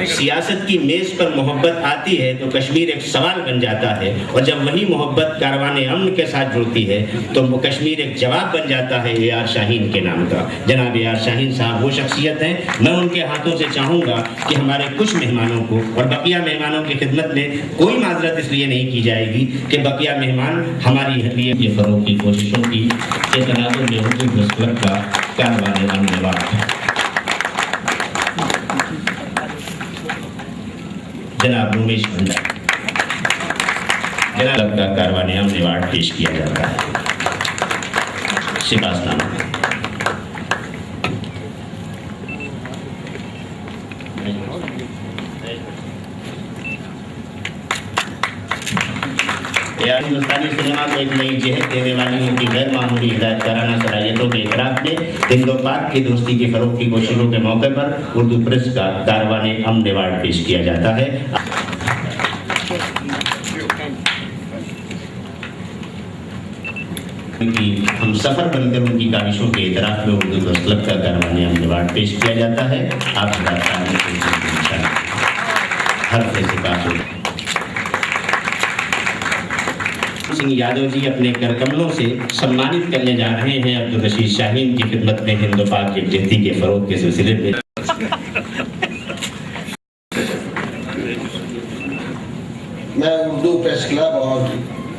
A: सियासत की मेज़ पर मोहब्बत आती है तो कश्मीर एक सवाल बन जाता है, और जब वही मोहब्बत कारवाने अमन के साथ जुड़ती है तो वो कश्मीर एक जवाब बन जाता है ए.आर. शाहीन के नाम का। जनाब ए.आर. शाहीन साहब वो शख्सियत हैं, मैं उनके हाथों से चाहूँगा कि हमारे कुछ मेहमानों को और बकिया मेहमानों की खिदमत में कोई माजरत इसलिए नहीं की जाएगी कि बकिया मेहमान हमारी लिए ये फरोग की कोशिशों की तनाज़ुर में उर्दू प्रेस क्लब का कारवाने अमन है। जनाब रोमेश भंडारी जनाब का कारवाने अमन अवार्ड पेश किया जाता है। सिपासनामा हिंदुस्तानी सिनेमा को एक नई जहत देने वाली उनकी गैर मामूली हिदायतकाराना सलाहियतों के इकरार में हिंदो पाक की दोस्ती की फरोग की कोशिशों के मौके पर उर्दू प्रेस का कारवाने अमन अवार्ड पेश किया जाता है। हम सफर बनकर उनकी काविशों के इतराफ में उर्दू प्रेस क्लब का कारवाने अमन अवार्ड पेश किया जाता है। आप हर सिंह यादव जी अपने करकमलों से सम्मानित करने जा रहे हैं अब्दुल रशीद शाहीन की खिदमत में हिंदो पाक यकजहती के फरोग के सिलसिले में।
J: मैं उर्दू प्रेस क्लब और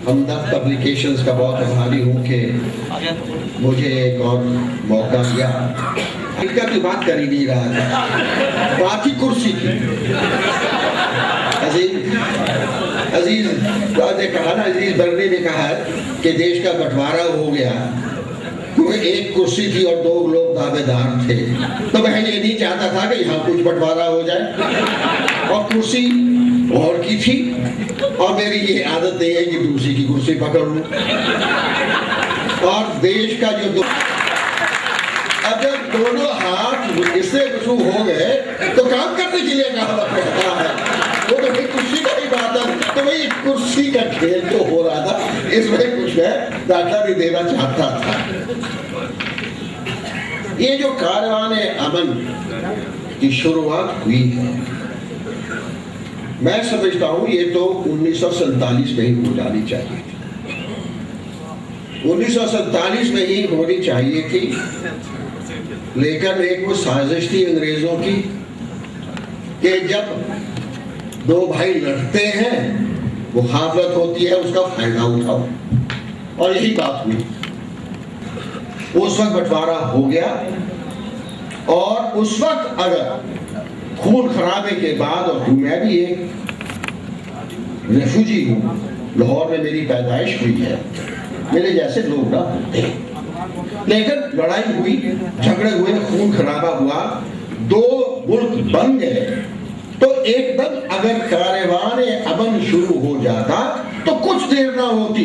J: हमदर्द पब्लिकेशंस का बहुत आभारी हूँ कि मुझे एक और मौका दिया। इनका भी बात कर ही नहीं रहा था, बात ही कुर्सी की। अजीज ने कहा ना, अजीज बरनी ने कहा कि देश का बंटवारा हो गया, क्योंकि एक कुर्सी थी और दो लोग दावेदार थे, तो मैं ये नहीं चाहता था कि यहाँ कुछ बंटवारा हो जाए। और कुर्सी और की थी और मेरी ये आदत नहीं है कि दूसरी की कुर्सी पकड़ लूं। और देश का जो अब जब दोनों हाथ इससे गुस्सू हो गए तो काम करने के लिए कहा पड़ता है, वो तो भाई कुर्सी का ही बात है। तो भाई कुर्सी का खेल तो हो रहा था, इसमें कुछ मैं दाखिला भी देना चाहता था। ये जो कारवाने अमन की शुरुआत हुई है, मैं समझता हूं ये तो 1947 में ही हो जानी चाहिए थी। 1947 में ही होनी चाहिए थी, लेकिन एक वो साजिश थी अंग्रेजों की कि जब दो भाई लड़ते हैं, वो हाफत होती है, उसका फायदा उठाओ, और यही बात हुई। उस वक्त बंटवारा हो गया, और उस वक्त अगर खून खराबे के बाद, और मैं भी एक रेफ्यूजी हूँ, लाहौर में मेरी पैदाइश हुई है, मेरे जैसे लोग ना होते, लेकिन लड़ाई हुई, झगड़े हुए, खून खराबा हुआ, दो मुल्क बन गए, तो एकदम अगर कारवाने अमन शुरू हो जाता तो कुछ देर ना होती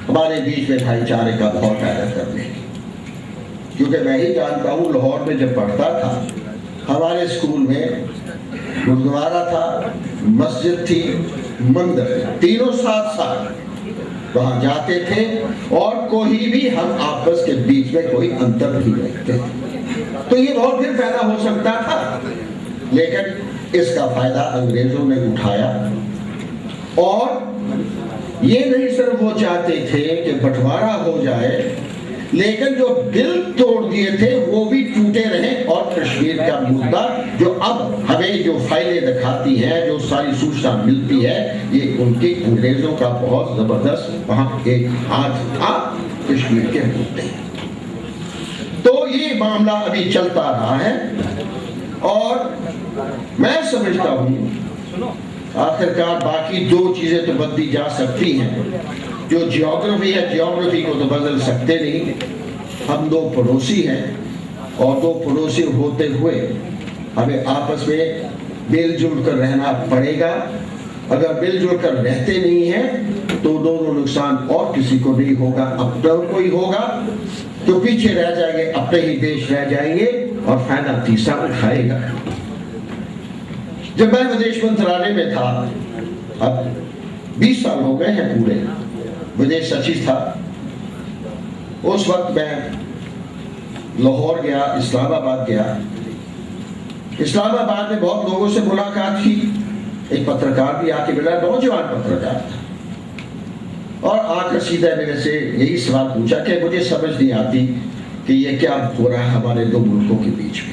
J: हमारे बीच में भाईचारे का भाव पैदा करने की। क्योंकि मैं ही जानता हूँ, लाहौर में जब पढ़ता था, हमारे स्कूल में गुरुद्वारा था, मस्जिद थी, मंदिर, तीनों साथ साथ वहां जाते थे, और कोई भी हम आपस के बीच में कोई अंतर नहीं रखते। तो ये बहुत फिर पैदा हो सकता था, लेकिन इसका फायदा अंग्रेजों ने उठाया और ये नहीं सिर्फ वो चाहते थे कि बंटवारा हो जाए, लेकिन जो दिल तोड़ दिए थे वो भी टूटे रहे। और कश्मीर का मुद्दा जो अब हमें जो फाइलें दिखाती हैं, जो सारी सूचना मिलती है, ये उनके अंग्रेजों का बहुत जबरदस्त वहां एक हाथ था कश्मीर के मुद्दे। तो ये मामला अभी चलता रहा है और मैं समझता हूं आखिरकार बाकी दो चीजें तो बदली जा सकती हैं। जो जियोग्राफी है, जियोग्राफी को तो बदल सकते नहीं। हम दो पड़ोसी हैं और दो पड़ोसी होते हुए हमें आपस में मिलजुल कर रहना पड़ेगा। अगर मिलजुल कर रहते नहीं हैं तो दोनों नुकसान और किसी को नहीं होगा, अपना को ही होगा। तो पीछे रह जाएंगे, अपने ही देश रह जाएंगे और फायदा तीसरा उठाएगा। जब मैं विदेश मंत्रालय में था, अब 20 साल हो गए हैं पूरे, विदेश सचिव था, उस वक्त मैं लाहौर गया, इस्लामाबाद गया। इस्लामाबाद में बहुत लोगों से मुलाकात की। एक पत्रकार भी आके मिला, नौजवान पत्रकार था, और आकर सीधा मेरे से यही सवाल पूछा कि मुझे समझ नहीं आती कि ये क्या हो रहा है हमारे दो मुल्कों के बीच में।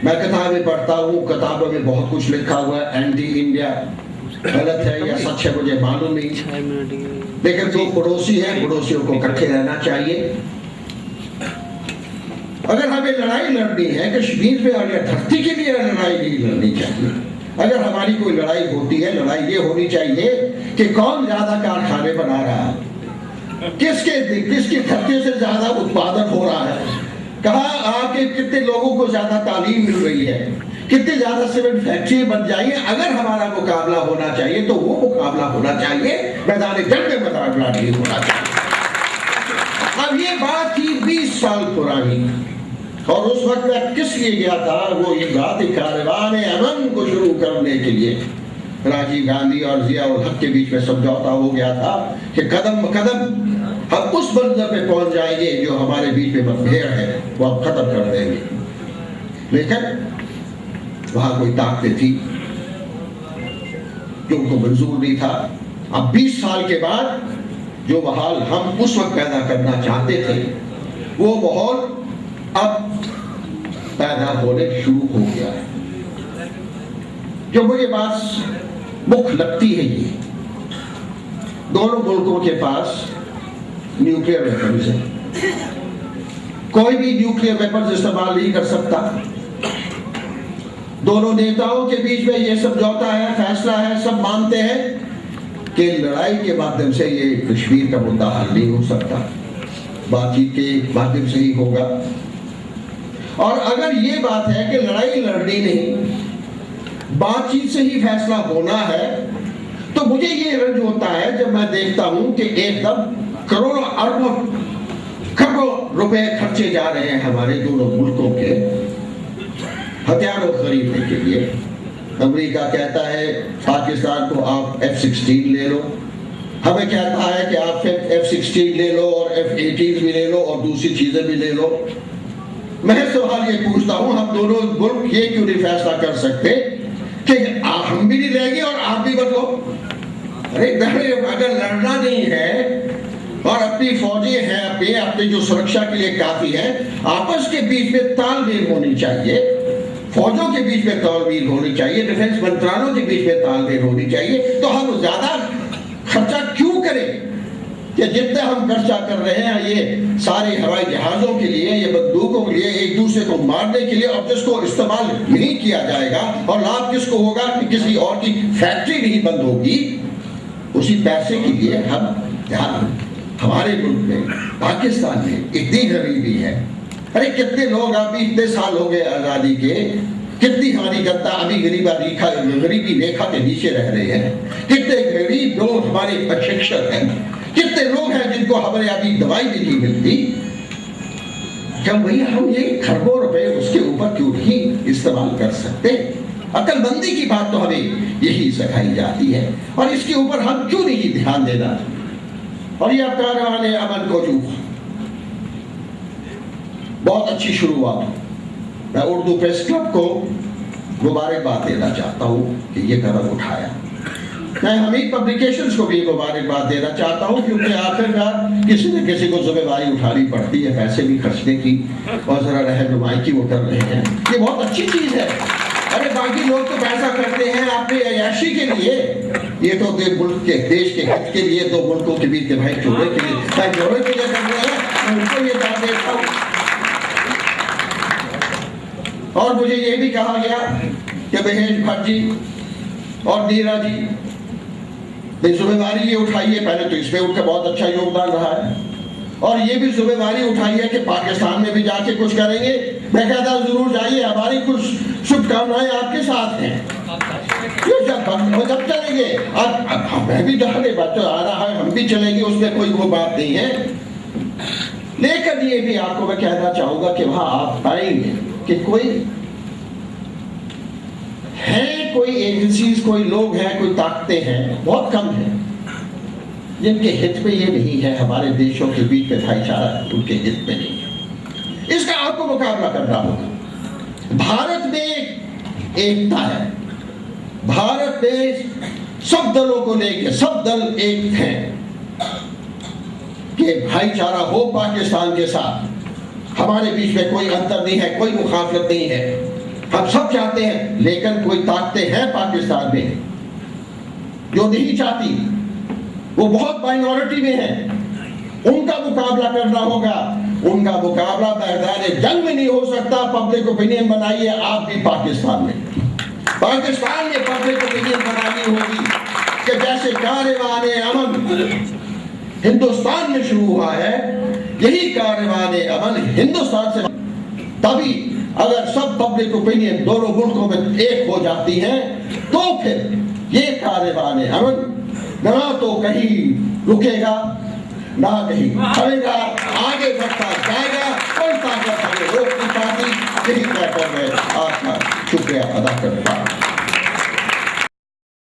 J: मैं किताबें पढ़ता हूँ, किताबों में बहुत कुछ लिखा हुआ है, एंटी इंडिया, गलत है या सच है मुझे मालूम नहीं, लेकिन दो पड़ोसी हैं, पड़ोसियों को इकट्ठे रहना चाहिए। अगर हमें लड़ाई लड़नी है कश्मीर में और धरती के लिए लड़ाई नहीं लड़नी चाहिए। अगर हमारी कोई लड़ाई होती है, लड़ाई ये होनी चाहिए कि कौन ज्यादा कारखाने बना रहा है, किसकी धरती से ज्यादा उत्पादन हो रहा है, कहाँ आके कितने लोगों को ज्यादा तालीम मिल रही है, कितनी ज्यादा सीमेंट फैक्ट्री बन जाएगी। अगर हमारा मुकाबला होना चाहिए तो वो मुकाबला होना चाहिए मैदान जंग में, मुकाबला नहीं होना चाहिए। अब ये बात थी 20 साल पुरानी, और उस वक्त मैं किस लिए गया था, वो ये बात कारवान अमन को शुरू करने के लिए राजीव गांधी और जिया उल हक के बीच में समझौता हो गया था कि कदम कदम हम उस मंजिल पे पहुंच जाएंगे जो हमारे बीच में मतभेद है वो हम खत्म कर देंगे। लेकिन वहां कोई ताकतें थी जो उनको मंजूर नहीं था। अब 20 साल के बाद जो माहौल हम उस वक्त पैदा करना चाहते थे, वो माहौल अब पैदा होने शुरू हो गया है। जो मुझे बात मुख्य लगती है, ये दोनों मुल्कों के पास न्यूक्लियर वेपन्स है। कोई भी न्यूक्लियर वेपन्स इस्तेमाल नहीं कर सकता। दोनों नेताओं के बीच में ये समझौता है, फैसला है, सब मानते हैं कि लड़ाई के माध्यम से ये कश्मीर का मुद्दा हल नहीं हो सकता, बातचीत के माध्यम से ही होगा। और अगर ये बात है कि लड़ाई लड़नी नहीं, बातचीत से ही फैसला होना है, तो मुझे ये रंज होता है जब मैं देखता हूं कि एकदम करोड़ों अरबों खरबों रुपए खर्चे जा रहे हैं हमारे दोनों मुल्कों के हथियारों खरीदने के लिए। अमेरिका कहता है पाकिस्तान को आप F-16 ले लो, हमें कहता है कि आप F-16 ले लो और F-18 भी ले लो और दूसरी चीजें भी ले लो। मैं सवाल ये पूछता हूं, हम दोनों मुल्क ये क्यों नहीं फैसला कर सकते कि हम भी नहीं लेंगे और आप भी बदलो? अरे अगर लड़ना नहीं है और अपनी फौजें हैं, अपने जो सुरक्षा के लिए काफी है, आपस के बीच में तालमेल होनी चाहिए, फौजों के बीच में तालमेल होनी चाहिए, डिफेंस मंत्रालयों के बीच में तालमेल होनी चाहिए। तो हम ज्यादा खर्चा क्यों करें कि जितने हम खर्चा कर रहे हैं ये सारे हवाई जहाजों के लिए, ये बंदूकों के लिए, एक दूसरे को मारने के लिए, और जिसको इस्तेमाल नहीं किया जाएगा और लाभ किसको होगा कि किसी और की फैक्ट्री नहीं बंद होगी, उसी पैसे के लिए हम ध्यान। हमारे मुल्क में, पाकिस्तान में इतनी गरीबी है। अरे कितने लोग अभी इतने साल हो गए आजादी के, कितनी हमारी जनता अभी गरीबी रेखा के नीचे रह रहे हैं। कितने गरीब लोग हमारे अशिक्षित हैं, कितने लोग हैं जिनको हमारे अभी दवाई भी नहीं मिलती। क्या भैया हम ये खरबों रुपए उसके ऊपर क्यों नहीं इस्तेमाल कर सकते? अकलमंदी की बात तो हमें यही सिखाई जाती है, और इसके ऊपर हम क्यों नहीं ध्यान देना। और ये कारवान अमन को जो बहुत अच्छी शुरुआत। मैं उर्दू प्रेस क्लब को मुबारकबाद देना चाहता हूँ कि ये कदम उठाया। मैं हमीद पब्लिकेशंस को भी मुबारकबाद देना चाहता हूँ, क्योंकि आखिरकार किसी न किसी को जिम्मेदारी उठानी पड़ती है पैसे भी खर्चने की और ज़रा रहनुमाई की वो कर रहे हैं। ये बहुत अच्छी चीज़ है। अरे बाकी लोग तो पैसा करते हैं अपने अयाशी के लिए, ये तो मुल्क के देश के हित के लिए, दो मुल्कों के बीच भाई जोड़े के लिए कर रहे हैं। मैं उनको ये बात देता हूँ। और मुझे ये भी कहा गया कि महेश भट्ट जी और नीरा जी ने जिम्मेदारी ये उठाई है, पहले तो इसमें उनका बहुत अच्छा योगदान रहा है, और ये भी जिम्मेदारी उठाई है कि पाकिस्तान में भी जाके कुछ करेंगे। मैं कहता हूँ जरूर जाइए, हमारी कुछ शुभकामनाएं आपके साथ हैं। जब चलेंगे अब हमें भी डरने बच्चा आ रहा है, हम भी चलेंगे, उसमें कोई वो बात नहीं है। लेकिन ये भी आपको मैं कहना चाहूंगा कि वहां आप पाएंगे कि कोई एजेंसीज, कोई लोग हैं, कोई ताकतें हैं, बहुत कम हैं, जिनके हित में ये नहीं है, हमारे देशों के बीच में भाईचारा उनके हित में नहीं है। इसका आपको मुकाबला करना होगा। भारत में एकता है, भारत में सब दलों को लेकर सब दल एक हैं कि भाईचारा हो पाकिस्तान के साथ। हमारे बीच में कोई अंतर नहीं है, कोई मुखालफत नहीं है, हम सब चाहते हैं। लेकिन कोई ताकतें हैं पाकिस्तान में जो नहीं चाहती, वो बहुत माइनॉरिटी में है, उनका मुकाबला करना होगा। उनका मुकाबला मैदान जंग में नहीं हो सकता। पब्लिक ओपिनियन बनाइए आप भी पाकिस्तान में पब्लिक ओपिनियन बनानी होगी कि जैसे कारवान अमन हिंदुस्तान में शुरू हुआ है, यही कारवान अमन हिंदुस्तान से, तभी अगर सब पब्लिक ओपिनियन दोनों मुल्कों में एक हो जाती है तो फिर ये कारवान अमन ना तो कहीं रुकेगा ना कहीं चलेगा, आगे बढ़ता जाएगा। कोई ताकत हमें रोक नहीं पाती। यही कहकर मैं आपका शुक्रिया अदा करता हूँ।